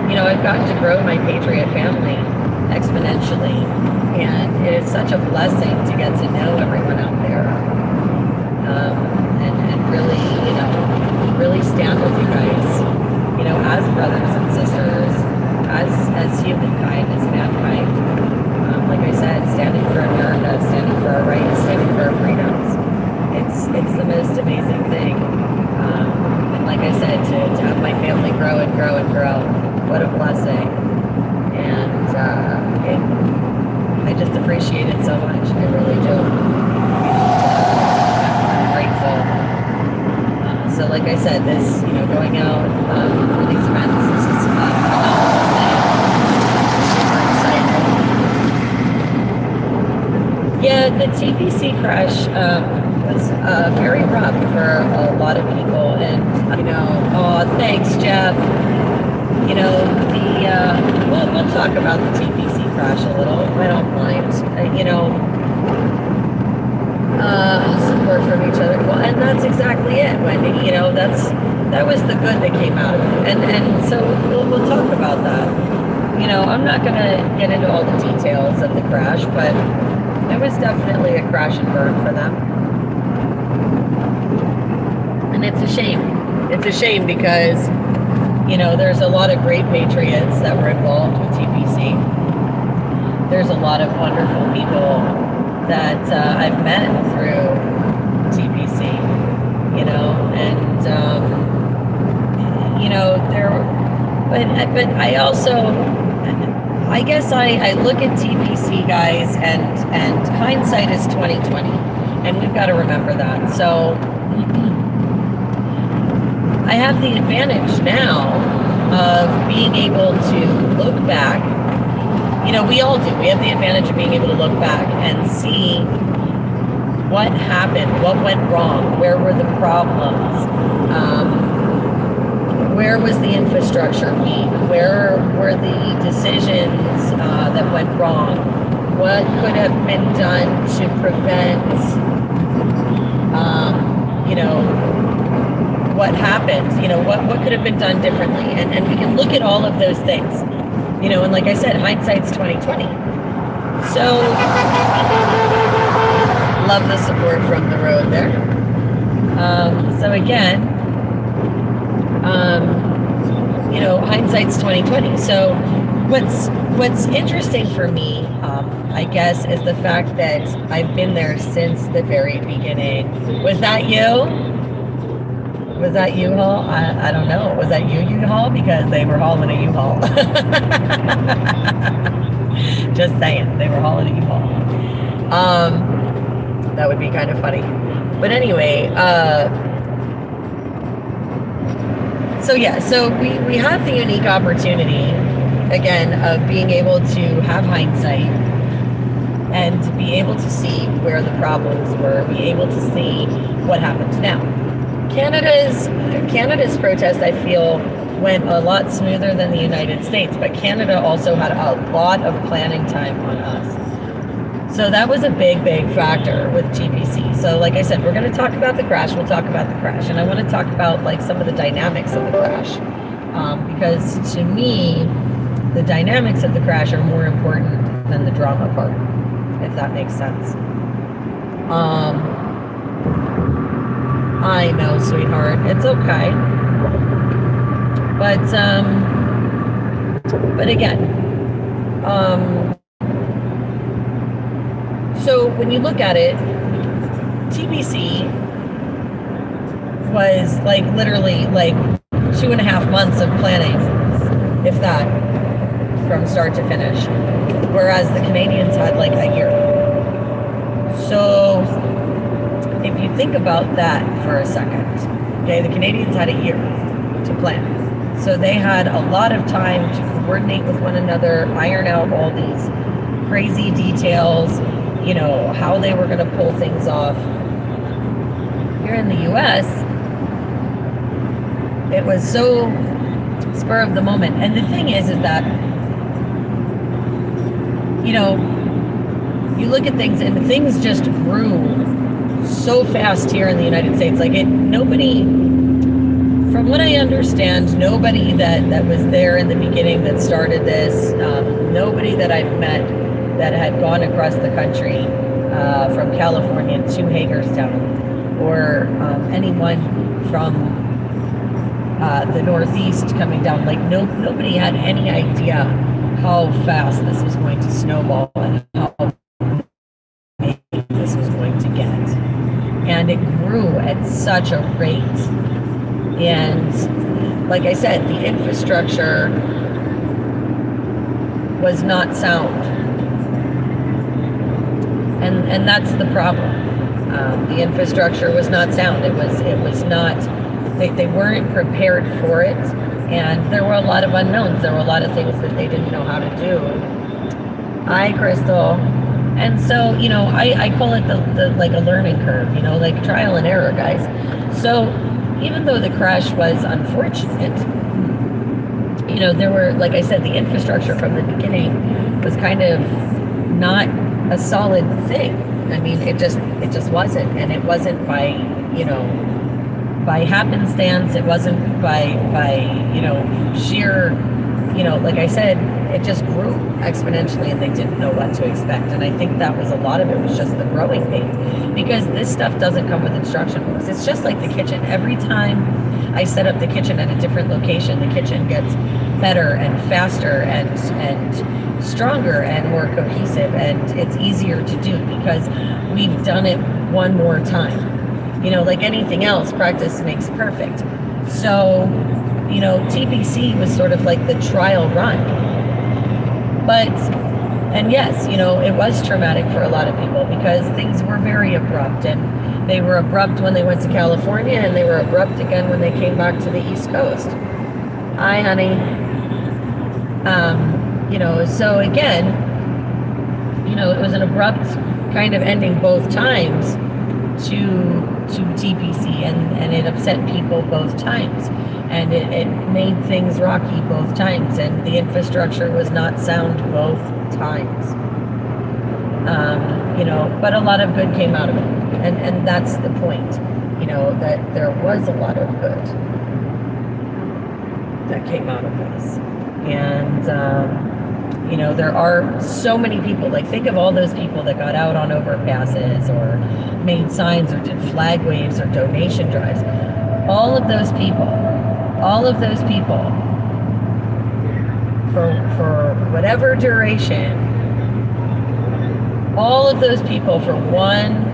You know, I've gotten to grow my Patriot family exponentially, and it is such a blessing to get to know everyone out there, and really, you know, really stand with you guys, you know, as brothers and sisters, as humankind, as mankind. Like I said, standing for America, standing for our rights, standing for our freedoms. It's the most amazing thing. And like I said, to have my family grow and grow and grow, what a blessing. And I just appreciate it so much. I really do. I'm grateful. So like I said, this, you know, going out for these events, this is a phenomenal thing. Super excited. Yeah, the TPC crash was very rough for a lot of people. And, you know, oh, thanks, Jeff. You know, we'll talk about the TPC crash a little. I don't mind. You know, support from each other. Well, and that's exactly it, Wendy. You know, that was the good that came out of it. And so we'll talk about that. You know, I'm not going to get into all the details of the crash, but it was definitely a crash and burn for them. And it's a shame. It's a shame because, you know, there's a lot of great patriots that were involved with TPC. There's a lot of wonderful people that I've met through TPC, you know, and, you know, but I also, I guess I look at TPC, guys, and hindsight is 2020, and we've got to remember that. So I have the advantage now of being able to look back. You know, we all do. We have the advantage of being able to look back and see what happened, what went wrong, where were the problems, where was the infrastructure weak, where were the decisions that went wrong, what could have been done to prevent, you know, what happened, you know, what could have been done differently, and we can look at all of those things, you know, and like I said, hindsight's 2020. So love the support from the road there. So again, you know, hindsight's 2020. So what's interesting for me, I guess, is the fact that I've been there since the very beginning. Was that you? Was that U-Haul? I don't know. Was that you, U-Haul? Because they were hauling a U-Haul. Just saying, they were hauling a U-Haul. That would be kind of funny. But anyway, So yeah, so we have the unique opportunity, again, of being able to have hindsight and to be able to see where the problems were, be able to see what happened. Now, Canada's protest, I feel, went a lot smoother than the United States, but Canada also had a lot of planning time on us. So that was a big factor with TPC. So like I said, we're going to talk about the crash. We'll talk about the crash. And I want to talk about like some of the dynamics of the crash. Because to me, the dynamics of the crash are more important than the drama part, if that makes sense. I know, sweetheart. It's okay. But again, so when you look at it, TBC was like literally like 2.5 months of planning, if that, from start to finish, whereas the Canadians had like a year. So if you think about that for a second, okay, the Canadians had a year to plan. So they had a lot of time to coordinate with one another, iron out all these crazy details, you know, how they were going to pull things off. Here in the US, it was so spur of the moment. And the thing is that, you know, you look at things and things just grew so fast here in the United States. Like nobody, from what I understand, nobody that was there in the beginning that started this, nobody that I've met that had gone across the country from California to Hagerstown, or anyone from the Northeast coming down, like nobody had any idea how fast this was going to snowball and how big this was going to get. And it grew at such a rate. And like I said, the infrastructure was not sound. And that's the problem. The infrastructure was not sound. It was not, they weren't prepared for it. And there were a lot of unknowns. There were a lot of things that they didn't know how to do. Hi, Crystal. And so, you know, I call it the like a learning curve, you know, like trial and error, guys. So even though the crash was unfortunate, you know, there were, like I said, the infrastructure from the beginning was kind of not a solid thing. I mean, it just wasn't. And it wasn't by, you know, by happenstance. It wasn't by, you know, sheer, you know, like I said, it just grew exponentially and they didn't know what to expect. And I think that was a lot of it was just the growing pains, because this stuff doesn't come with instruction books. It's just like the kitchen. Every time I set up the kitchen at a different location, the kitchen gets better and faster and stronger and more cohesive, and it's easier to do because we've done it one more time. You know, like anything else, practice makes perfect. So, you know, TPC was sort of like the trial run. But, and yes, you know, it was traumatic for a lot of people because things were very abrupt, and they were abrupt when they went to California, and they were abrupt again when they came back to the East Coast. Hi, honey. You know, so again, you know, it was an abrupt kind of ending both times to TPC, and it upset people both times, and it made things rocky both times, and the infrastructure was not sound both times. You know, but a lot of good came out of it, and that's the point, you know, that there was a lot of good that came out of this. And you know, there are so many people, like think of all those people that got out on overpasses or made signs or did flag waves or donation drives. All of those people for whatever duration, all of those people for one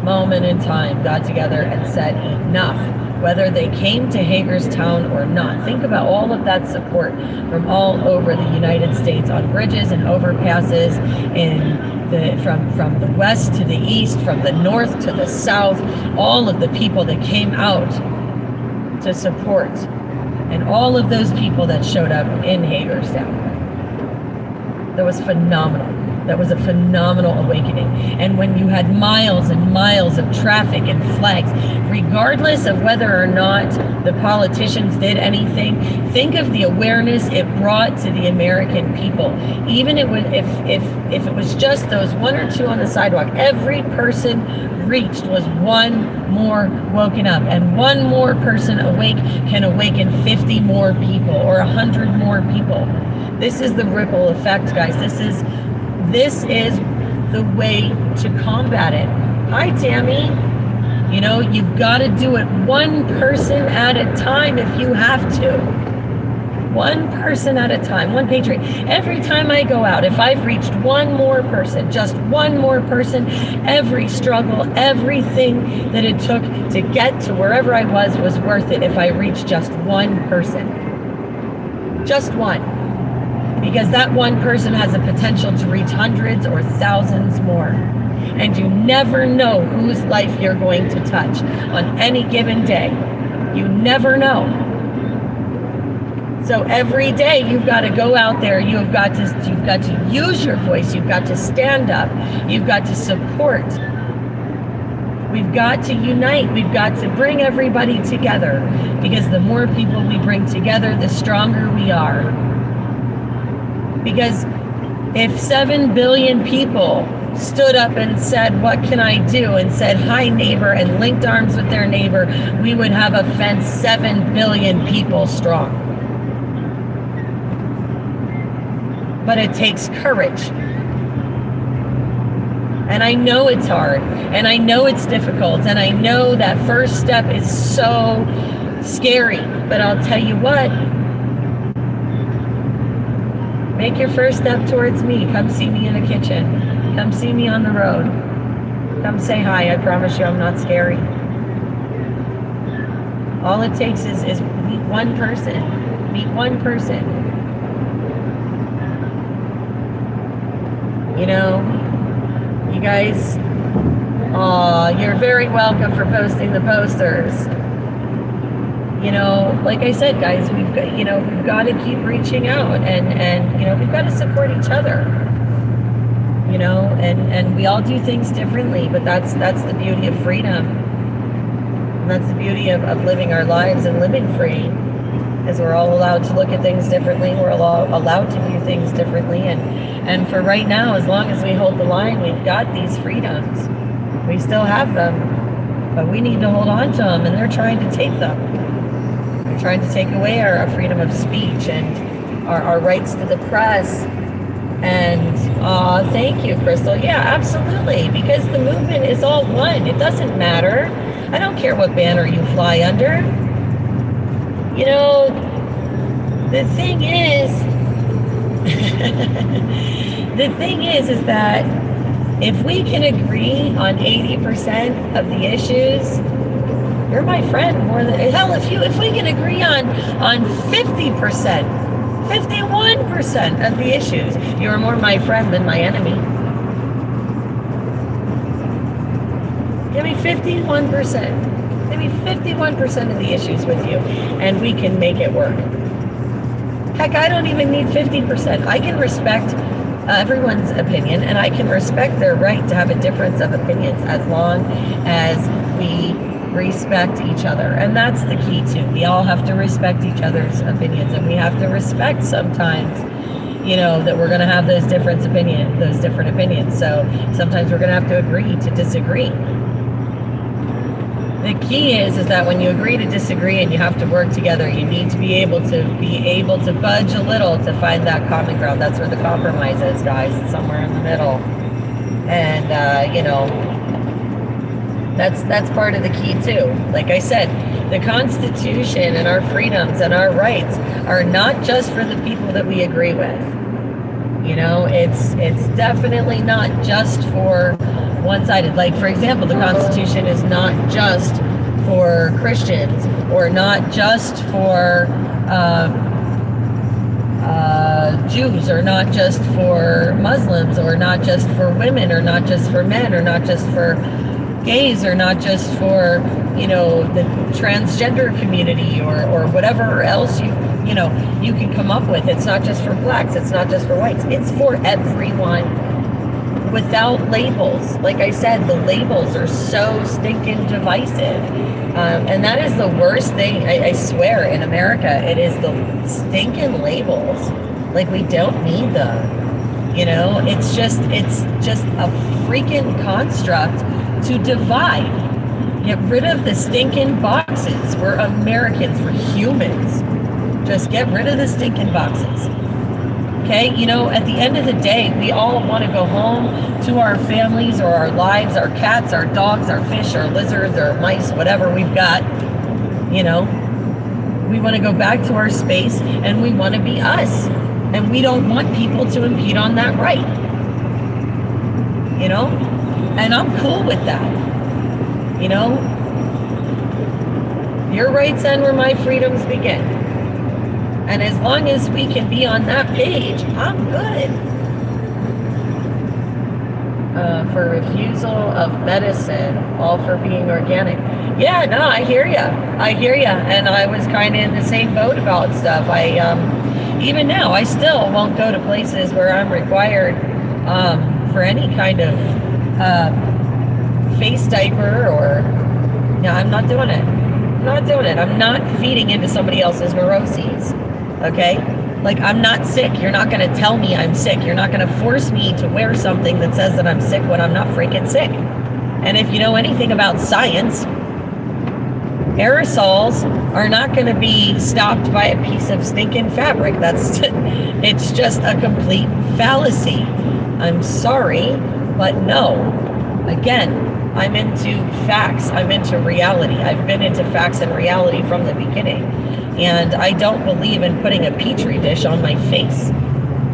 moment in time got together and said enough, whether they came to Hagerstown or not. Think about all of that support from all over the United States on bridges and overpasses, from the west to the east, from the north to the south, all of the people that came out to support and all of those people that showed up in Hagerstown. That was phenomenal. That was a phenomenal awakening. And when you had miles and miles of traffic and flags, regardless of whether or not the politicians did anything, think of the awareness it brought to the American people. Even if it was just those one or two on the sidewalk, every person reached was one more woken up, and one more person awake can awaken 50 more people or 100 more people. This is the ripple effect, guys. This is the way to combat it. Hi, Tammy. You know, you've got to do it one person at a time if you have to. One person at a time, one patriot. Every time I go out, if I've reached one more person, just one more person, every struggle, everything that it took to get to wherever I was worth it if I reached just one person. Just one. Because that one person has a potential to reach hundreds or thousands more. And you never know whose life you're going to touch on any given day. You never know. So every day you've got to go out there, you've got to use your voice, you've got to stand up, you've got to support. We've got to unite, we've got to bring everybody together, because the more people we bring together, the stronger we are. Because if 7 billion people stood up and said, what can I do? And said, hi, neighbor, and linked arms with their neighbor, we would have a fence 7 billion people strong. But it takes courage. And I know it's hard, and I know it's difficult, and I know that first step is so scary. But I'll tell you what, make your first step towards me. Come see me in a kitchen. Come see me on the road. Come say hi. I promise you I'm not scary. All it takes is meet one person. Meet one person. You know, you guys, you're very welcome for posting the posters. You know, like I said, guys, we've got to keep reaching out, and we've got to support each other. You know, and we all do things differently, but that's the beauty of freedom. And that's the beauty of living our lives and living free, is we're all allowed to look at things differently. We're all allowed to view things differently. And for right now, as long as we hold the line, we've got these freedoms. We still have them, but we need to hold on to them, and they're trying to take them. They're trying to take away our freedom of speech and our rights to the press. And thank you, Crystal. Yeah, absolutely. Because the movement is all one. It doesn't matter. I don't care what banner you fly under. You know, the thing is, is that if we can agree on 80% of the issues, you're my friend more than hell. If we can agree on 50%, 51% of the issues, you're more my friend than my enemy. Give me 51%. Give me 51% of the issues with you, and we can make it work. Heck, I don't even need 50%. I can respect everyone's opinion, and I can respect their right to have a difference of opinions as long as we respect each other. And that's the key too. We all have to respect each other's opinions, and we have to respect sometimes, that we're going to have those different opinions. So sometimes we're going to have to agree to disagree. The key is that when you agree to disagree and you have to work together, you need to be able to budge a little to find that common ground. That's where the compromise is, guys. It's somewhere in the middle. And that's part of the key too. Like I said, the Constitution and our freedoms and our rights are not just for the people that we agree with. It's definitely not just for one-sided. Like, for example, the Constitution is not just for Christians, or not just for Jews, or not just for Muslims, or not just for women, or not just for men, or not just for gays are not just for, you know, the transgender community or whatever else you know, you can come up with. It's not just for blacks. It's not just for whites. It's for everyone without labels. Like I said, the labels are so stinking divisive. And that is the worst thing, I swear, in America. It is the stinking labels. Like, we don't need them. You know, it's just a freaking construct to divide. Get rid of the stinking boxes. We're Americans. We're humans. Just get rid of the stinking boxes. Okay? You know, at the end of the day, we all want to go home to our families or our lives, our cats, our dogs, our fish, our lizards, our mice, whatever we've got. You know, we want to go back to our space and we want to be us. And we don't want people to impede on that right. You know? And I'm cool with that. You know? Your rights end where my freedoms begin. And as long as we can be on that page, I'm good. For refusal of medicine, all for being organic. Yeah, no, I hear ya. And I was kind of in the same boat about stuff. Even now, I still won't go to places where I'm required for any kind of face diaper or, no, I'm not doing it. I'm not feeding into somebody else's neuroses. Okay? Like, I'm not sick. You're not going to tell me I'm sick. You're not going to force me to wear something that says that I'm sick when I'm not freaking sick. And if you know anything about science, aerosols are not going to be stopped by a piece of stinking fabric. It's just a complete fallacy. I'm sorry, but no. Again, I'm into facts. I'm into reality. I've been into facts and reality from the beginning. And I don't believe in putting a petri dish on my face.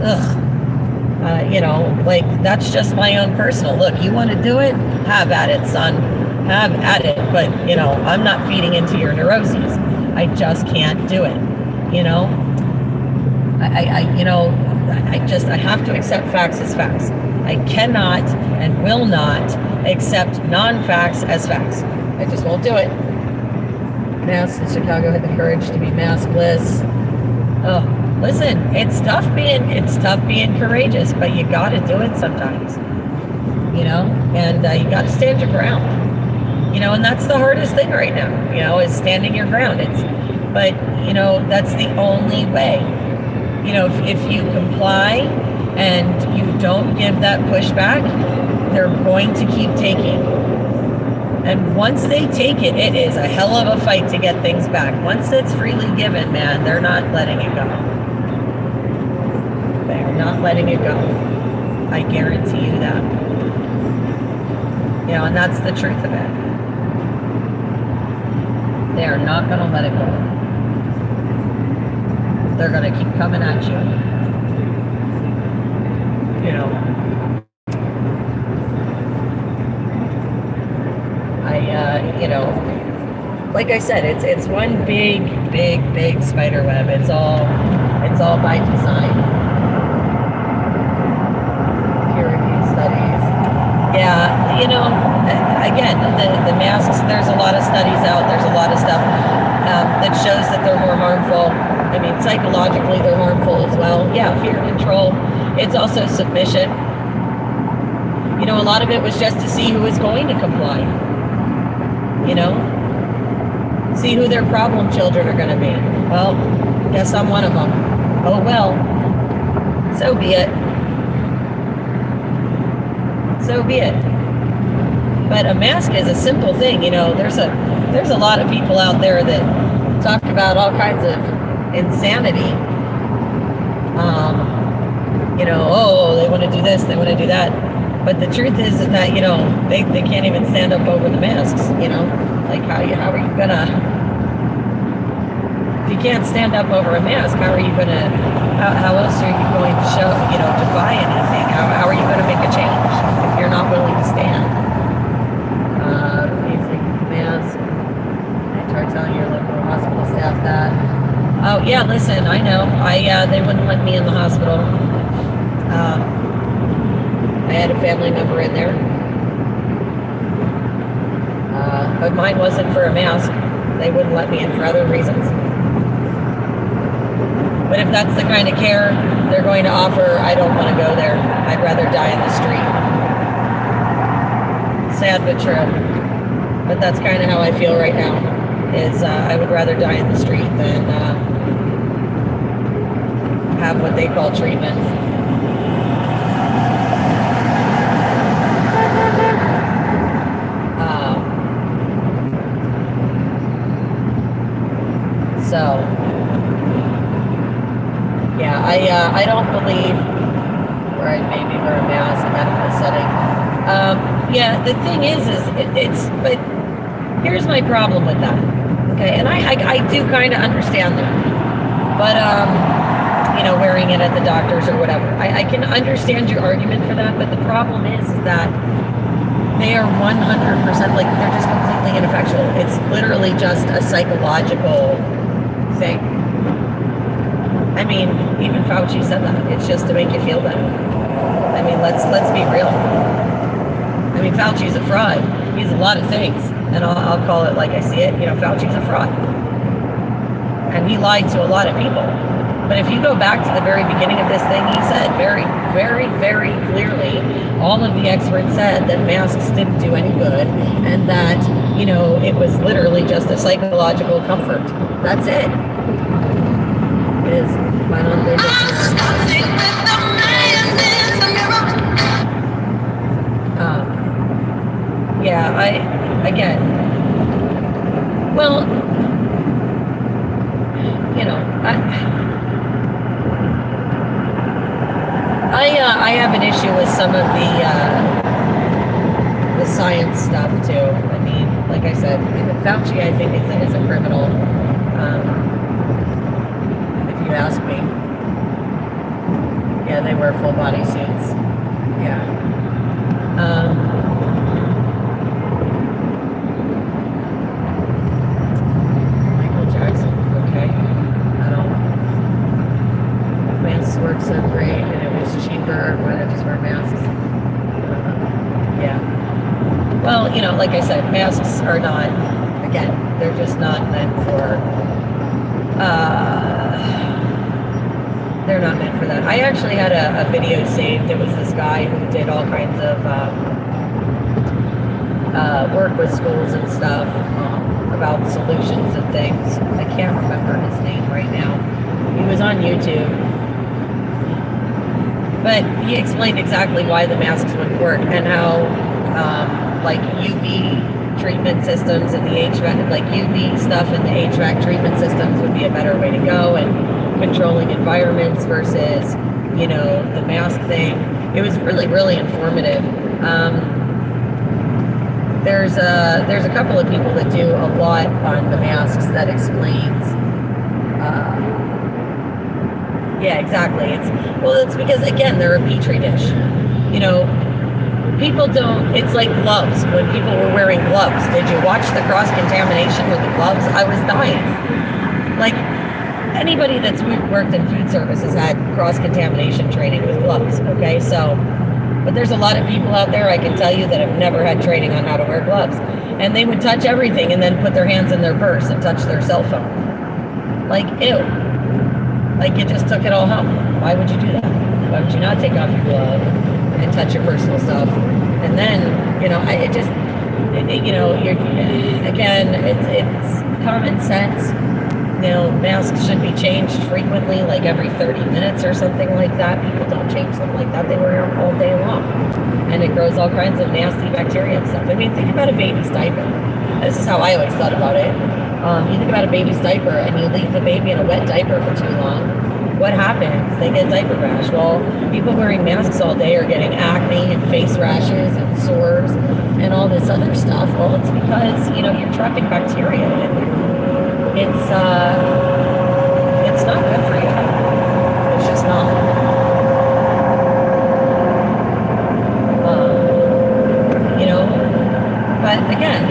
Ugh. You know, like, that's just my own personal. Look, you want to do it? Have at it, son. Have at it. But, you know, I'm not feeding into your neuroses. I just can't do it. You know? I have to accept facts as facts. I cannot and will not accept non-facts as facts. I just won't do it. Masks in Chicago had the courage to be maskless. Oh, listen, it's tough being courageous, but you got to do it sometimes. You know, and you got to stand your ground. You know, and that's the hardest thing right now. You know, is standing your ground. But you know, that's the only way. You know, if you comply and you don't give that pushback, they're going to keep taking. And once they take it, it is a hell of a fight to get things back. Once it's freely given, man, they're not letting it go. They're not letting it go. I guarantee you that. You know, and that's the truth of it. They are not going to let it go. They're going to keep coming at you. You know. You know, like I said, it's one big spider web. It's all by design. Peer-reviewed studies. Yeah, you know, again, the masks. There's a lot of studies out. There's a lot of stuff that shows that they're more harmful. I mean, psychologically, they're harmful as well. Yeah, fear control. It's also submission. You know, a lot of it was just to see who is going to comply. You know, see who their problem children are going to be. Well, guess I'm one of them. Oh well, so be it. So be it. But a mask is a simple thing. You know, there's a lot of people out there that talk about all kinds of insanity. You know, oh, they want to do this, they want to do that. But the truth is that, you know, they can't even stand up over the masks, you know? Like, how are you gonna, if you can't stand up over a mask, how are you gonna, how else are you going to show, you know, defy anything? How are you gonna make a change if you're not willing to stand? Basic mask. I tried telling your local hospital staff that. Oh, yeah, listen, I know. They wouldn't let me in the hospital. I had a family member in there. but mine wasn't for a mask. They wouldn't let me in for other reasons. But if that's the kind of care they're going to offer, I don't want to go there. I'd rather die in the street. Sad but true. But that's kind of how I feel right now, is I would rather die in the street than have what they call treatment. So, yeah, I don't believe, or maybe wear a mask in a medical setting. Yeah, the thing is but here's my problem with that. Okay, and I do kind of understand that, but wearing it at the doctor's or whatever, I can understand your argument for that. But the problem is that they are 100% like, they're just completely ineffectual. It's literally just a psychological thing. I mean, even Fauci said that. It's just to make you feel better. I mean, let's be real. I mean, Fauci's a fraud. He's a lot of things, and I'll call it like I see it. Fauci's a fraud, and he lied to a lot of people. But if you go back to the very beginning of this thing, he said very, very, very clearly, all of the experts said that masks didn't do any good, and that it was literally just a psychological comfort. That's it. Is my number yeah, I have an issue with some of the science stuff too. I mean, like I said, Fauci, I think, is a criminal. If you ask me. Yeah, they wear full body suits. Yeah. Michael Jackson. Okay. I don't. If masks work so great and it was cheaper, why not just wear masks? Yeah. Well, like I said, masks are not. Again, they're just not meant for. They're not meant for that. I actually had a video saved. It was this guy who did all kinds of work with schools and stuff about solutions and things. I can't remember his name right now. He was on YouTube. But he explained exactly why the masks wouldn't work and how like UV treatment systems and the HVAC, like UV stuff and the HVAC treatment systems would be a better way to go, and controlling environments versus, the mask thing. It was really, really informative. There's a couple of people that do a lot on the masks that explains. Yeah, exactly. It's because, again, they're a petri dish. People don't. It's like gloves. When people were wearing gloves, did you watch the cross-contamination with the gloves? I was dying. Like, anybody that's worked in food service has had cross-contamination training with gloves, okay? So, but there's a lot of people out there, I can tell you, that have never had training on how to wear gloves. And they would touch everything and then put their hands in their purse and touch their cell phone. Like, ew. Like, you just took it all home. Why would you do that? Why would you not take off your glove and touch your personal stuff? And then, it's common sense. Masks should be changed frequently, like every 30 minutes or something like that. People don't change them like that. They wear them all day long. And it grows all kinds of nasty bacteria and stuff. I mean, think about a baby's diaper. This is how I always thought about it. You think about a baby's diaper and you leave the baby in a wet diaper for too long. What happens? They get diaper rash. Well, people wearing masks all day are getting acne and face rashes and sores and all this other stuff. Well, it's because, you're trapping bacteria in there. It's not good for you. It's just not. But again,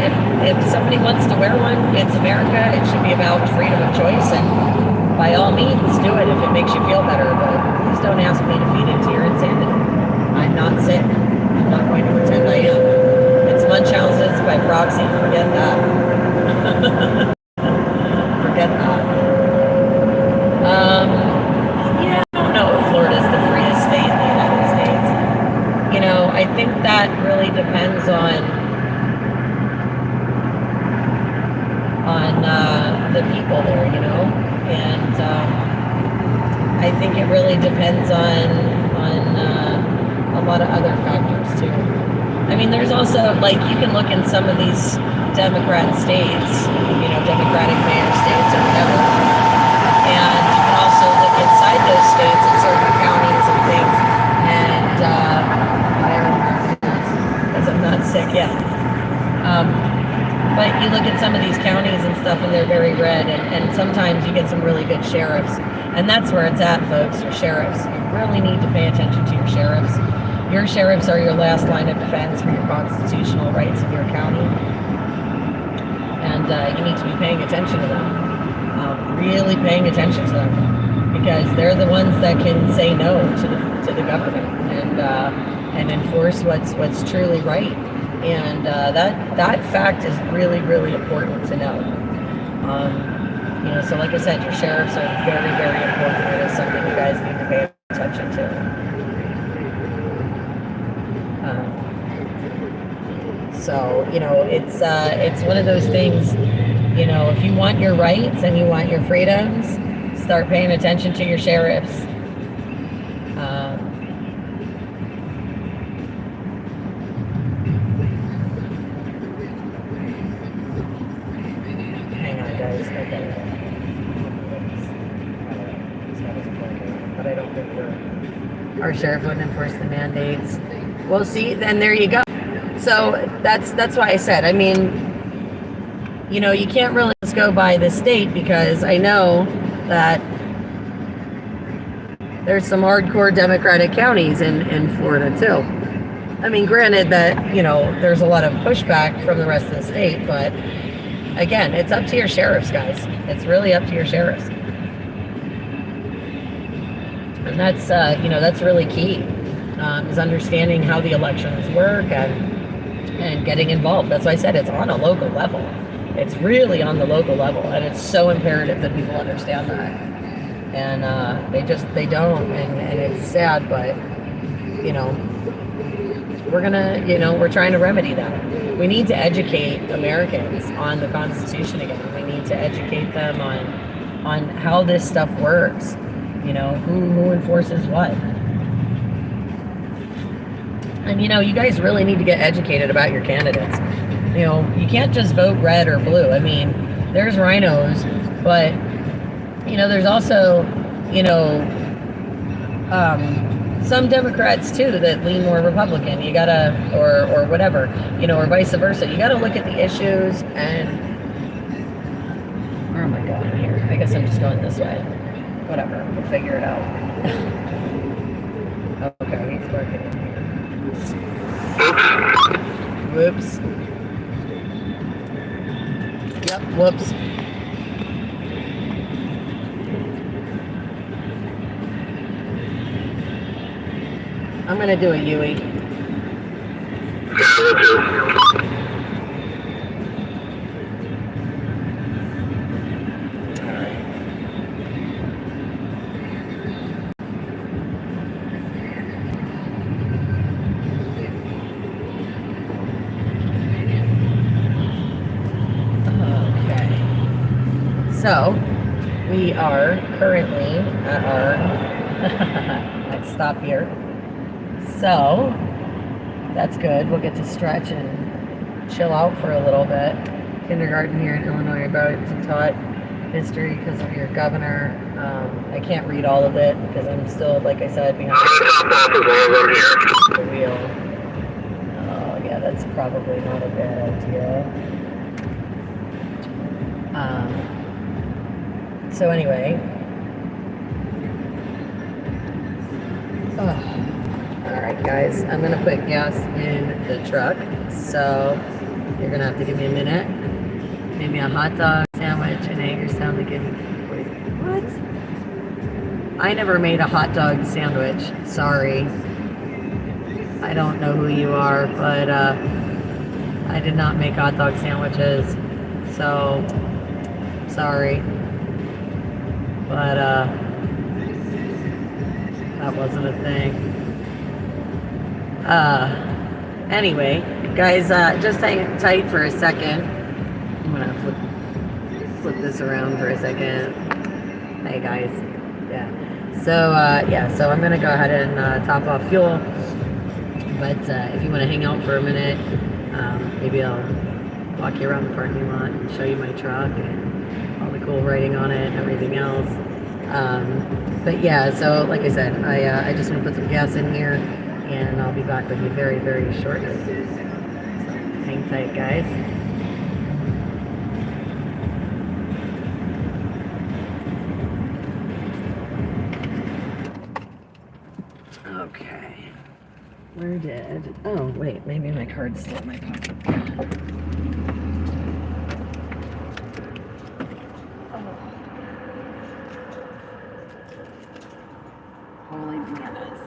if somebody wants to wear one, it's America. It should be about freedom of choice, and by all means, do it if it makes you feel better. But please don't ask me to feed into your insanity. I'm not sick. I'm not going to pretend I am. It's Munchausen's by proxy. Forget that. I think that really depends on the people there, you know, and I think it really depends on a lot of other factors too. I mean, there's also, like, you can look in some of these Democrat states, you know, Democratic mayor states or whatever, and you can also look inside those states at certain counties and things, and because I'm not sick yet. But you look at some of these counties and stuff, and they're very red, and sometimes you get some really good sheriffs, and that's where it's at, folks, your sheriffs. You really need to pay attention to your sheriffs. Your sheriffs are your last line of defense for your constitutional rights in your county, and you need to be paying attention to them, really paying attention to them, because they're the ones that can say no to the government and enforce what's truly right. And that fact is really, really important to know. You know, so like I said, your sheriffs are very, very important. It is something you guys need to pay attention to. So, you know, it's one of those things, you know, if you want your rights and you want your freedoms, start paying attention to your sheriffs. Hang on, guys. Okay. But I don't think our sheriff wouldn't enforce the mandates. Well, see, then there you go. So that's why I said, I mean, you know, you can't really just go by the state, because I know that there's some hardcore Democratic counties in Florida too. I mean, granted that, you know, there's a lot of pushback from the rest of the state, but again, it's up to your sheriffs, guys. It's really up to your sheriffs. And that's, you know, that's really key, is understanding how the elections work and getting involved. That's why I said it's on a local level. It's really on the local level, and it's so imperative that people understand that. And they don't, and it's sad, but, you know, we're trying to remedy that. We need to educate Americans on the Constitution again. We need to educate them on how this stuff works, you know, who enforces what. And, you know, you guys really need to get educated about your candidates. You know, you can't just vote red or blue. I mean, there's rhinos, but, you know, there's also, you know, some Democrats too that lean more Republican. You gotta, or whatever, you know, or vice versa. You gotta look at the issues and, where am I going here? I guess I'm just going this way. Whatever, we'll figure it out. Okay, he's working in here. Whoops. Yep, whoops. I'm gonna do a Yui. Yeah, me too. So, we are currently at our next stop here. So, that's good. We'll get to stretch and chill out for a little bit. Kindergarten here in Illinois about to taught history because of your governor. I can't read all of it because I'm still, like I said, behind the wheel. Oh, yeah, that's probably not a bad idea. So anyway, all right, guys, I'm gonna put gas in the truck, so you're gonna have to give me a minute. Maybe a hot dog sandwich and egg sandwich. What? I never made a hot dog sandwich. Sorry. I don't know who you are, but I did not make hot dog sandwiches, so sorry. But that wasn't a thing. Anyway, guys, just hang tight for a second. I'm gonna flip this around for a second. Hey guys, yeah. So so I'm gonna go ahead and top off fuel. But if you want to hang out for a minute, maybe I'll walk you around the parking lot and show you my truck and all the cool writing on it and everything else. But yeah, so like I said, I just want to put some gas in here, and I'll be back with you very, very shortly. So hang tight, guys. Okay. Where did... Oh, wait, maybe my card's still in my pocket. Holy bananas.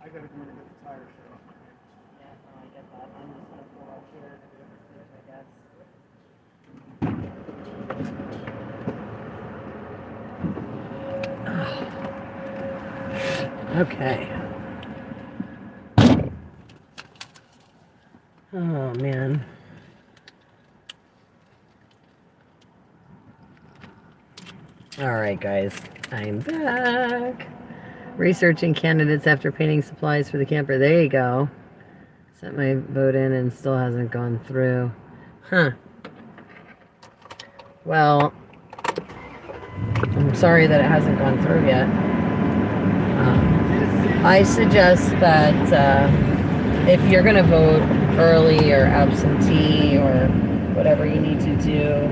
I gotta go in and get the tire shut off my hands. Yeah, no, I get that. I'm just gonna pull up here to the fridge, I guess. Okay. Oh man. All right, guys, I'm back. Researching candidates after painting supplies for the camper. There you go. Sent my vote in and still hasn't gone through. Huh. Well, I'm sorry that it hasn't gone through yet. I suggest that if you're going to vote early or absentee or whatever you need to do,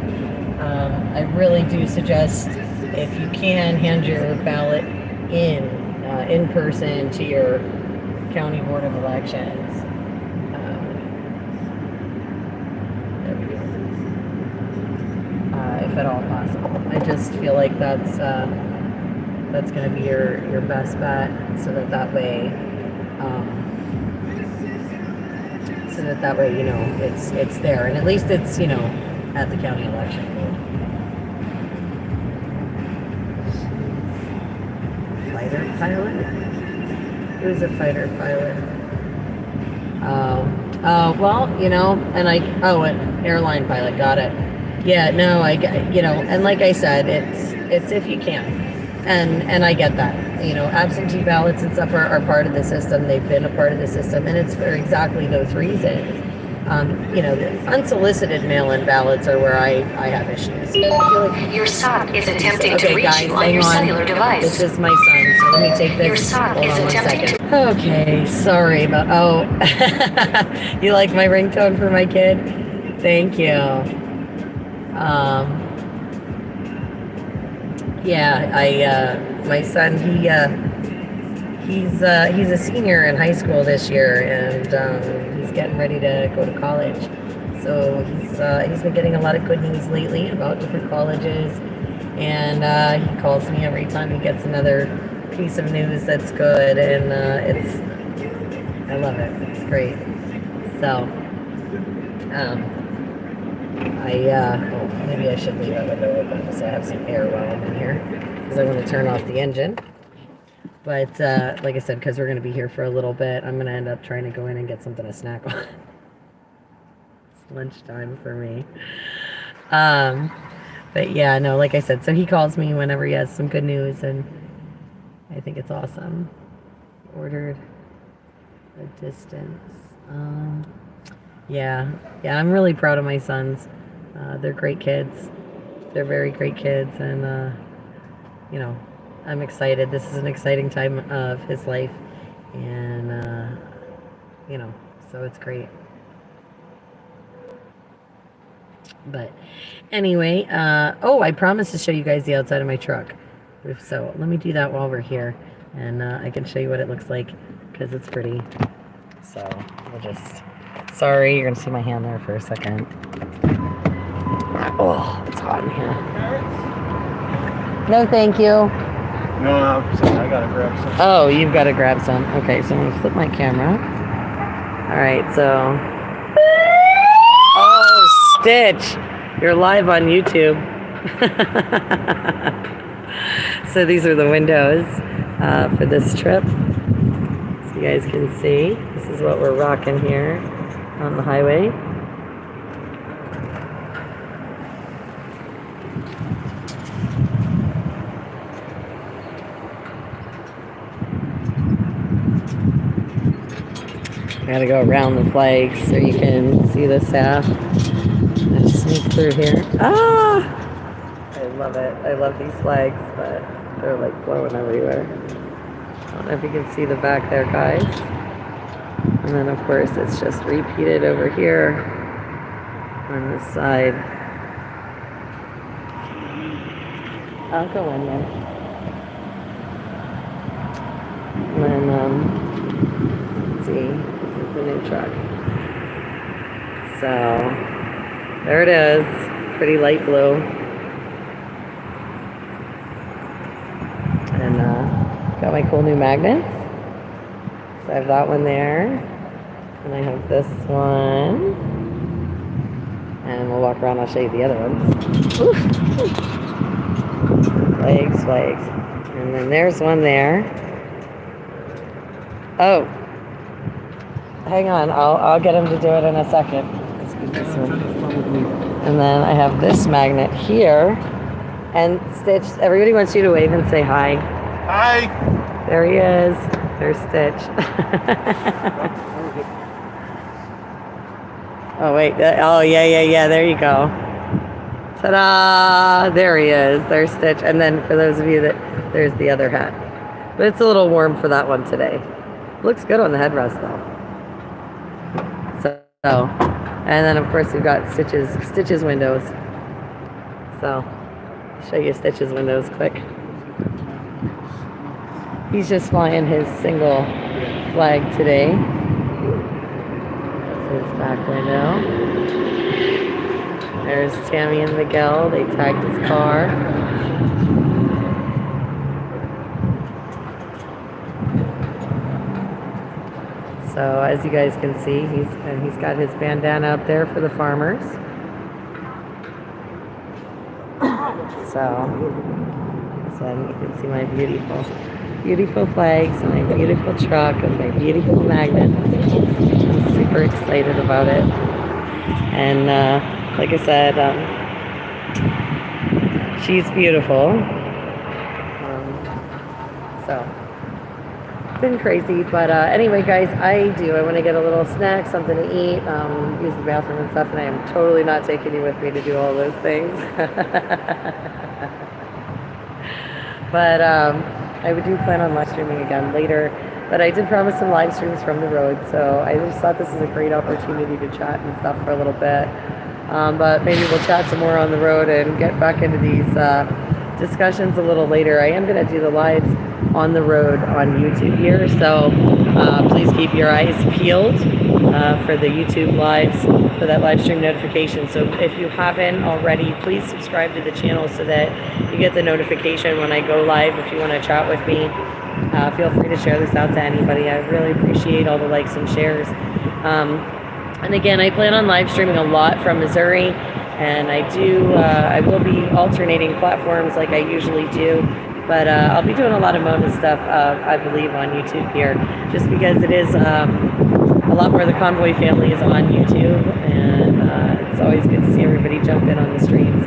I really do suggest, if you can, hand your ballot in person to your county board of elections. There we go. If at all possible. I just feel like that's going to be your best bet, so that way, you know, it's there, and at least it's, you know, at the county election. Fighter pilot? Who's a fighter pilot? Well, you know, and an airline pilot, got it. Yeah, no, you know, and like I said, it's if you can, and I get that. You know, absentee ballots and stuff are part of the system. They've been a part of the system, and it's for exactly those reasons. You know, the unsolicited mail-in ballots are where I have issues. I feel like your son is attempting to reach guys, you on your cellular device. This is my son, so let me take this. Your son Hold is on attempting to... Okay, sorry about... Oh, you like my ringtone for my kid? Thank you. Yeah, my son, he's a senior in high school this year, and he's getting ready to go to college. So he's been getting a lot of good news lately about different colleges, and he calls me every time he gets another piece of news that's good, and I love it. It's great. So maybe I should leave that window open so I have some air while I'm in here, because I want to turn off the engine. But like I said, because we're going to be here for a little bit, I'm going to end up trying to go in and get something to snack on. It's lunchtime for me. But yeah, no, like I said, so he calls me whenever he has some good news, and I think it's awesome. Ordered a distance. Yeah, I'm really proud of my sons. They're great kids. They're very great kids, and you know, I'm excited. This is an exciting time of his life, and you know, so it's great. But anyway, I promised to show you guys the outside of my truck. So let me do that while we're here, and I can show you what it looks like, because it's pretty. So we'll just... Sorry, you're gonna see my hand there for a second. Oh, it's hot in here. No, thank you. No, I gotta grab some. Oh, you've got to grab some. Okay, so I'm gonna flip my camera. All right, so... Oh, Stitch! You're live on YouTube. So these are the windows for this trip. So you guys can see. This is what we're rocking here on the highway. Gotta go around the flags so you can see the staff. I'll sneak through here. Ah! I love it. I love these flags, but they're like blowing everywhere. I don't know if you can see the back there, guys. And then of course it's just repeated over here on this side. I'll go in there. And then let's see. The new truck. So there it is, pretty light blue, and got my cool new magnets. So I have that one there. And I have this one. And we'll walk around, I'll show you the other ones. Oof. Flags. And then there's one there. Oh. Hang on, I'll get him to do it in a second. Let's get this one. And then I have this magnet here. And Stitch, everybody wants you to wave and say hi. Hi. There he is. There's Stitch. Oh, wait. Oh, yeah. There you go. Ta-da! There he is. There's Stitch. And then for those of you there's the other hat. But it's a little warm for that one today. Looks good on the headrest, though. So, and then, of course, we've got Stitch's windows. So, show you Stitch's windows quick. He's just flying his single flag today. His back window. There's Tammy and Miguel. They tagged his car. So as you guys can see, he's got his bandana up there for the farmers. So you can see my beautiful flags, my beautiful truck with my beautiful magnets. I'm super excited about it. And like I said, she's beautiful. So, been crazy. But anyway, guys, I want to get a little snack, something to eat, use the bathroom and stuff, and I am totally not taking you with me to do all those things. But I do plan on live streaming again later, but I did promise some live streams from the road, so I just thought this is a great opportunity to chat and stuff for a little bit. But maybe we'll chat some more on the road and get back into these discussions a little later. I am going to do the lives on the road on YouTube here, so please keep your eyes peeled for the YouTube lives, for that live stream notification. So if you haven't already, please subscribe to the channel so that you get the notification when I go live. If you want to chat with me, feel free to share this out to anybody. I really appreciate all the likes and shares. And again, I plan on live streaming a lot from Missouri, and I will be alternating platforms like I usually do. But I'll be doing a lot of Mona stuff, I believe, on YouTube here, just because it is a lot more. The Convoy family is on YouTube, and it's always good to see everybody jump in on the streams.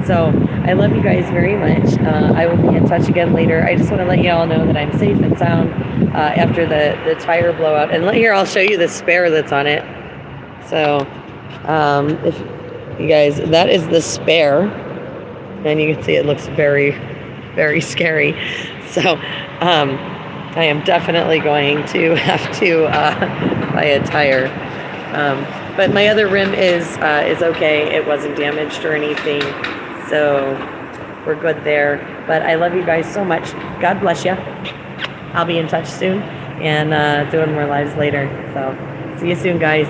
So I love you guys very much. I will be in touch again later. I just want to let you all know that I'm safe and sound after the tire blowout. And here, I'll show you the spare that's on it. So if you guys, that is the spare, and you can see it looks very, very scary. So I am definitely going to have to buy a tire. But my other rim is okay. It wasn't damaged or anything, so we're good there. But I love you guys so much. God bless you. I'll be in touch soon and doing more lives later. So see you soon, guys.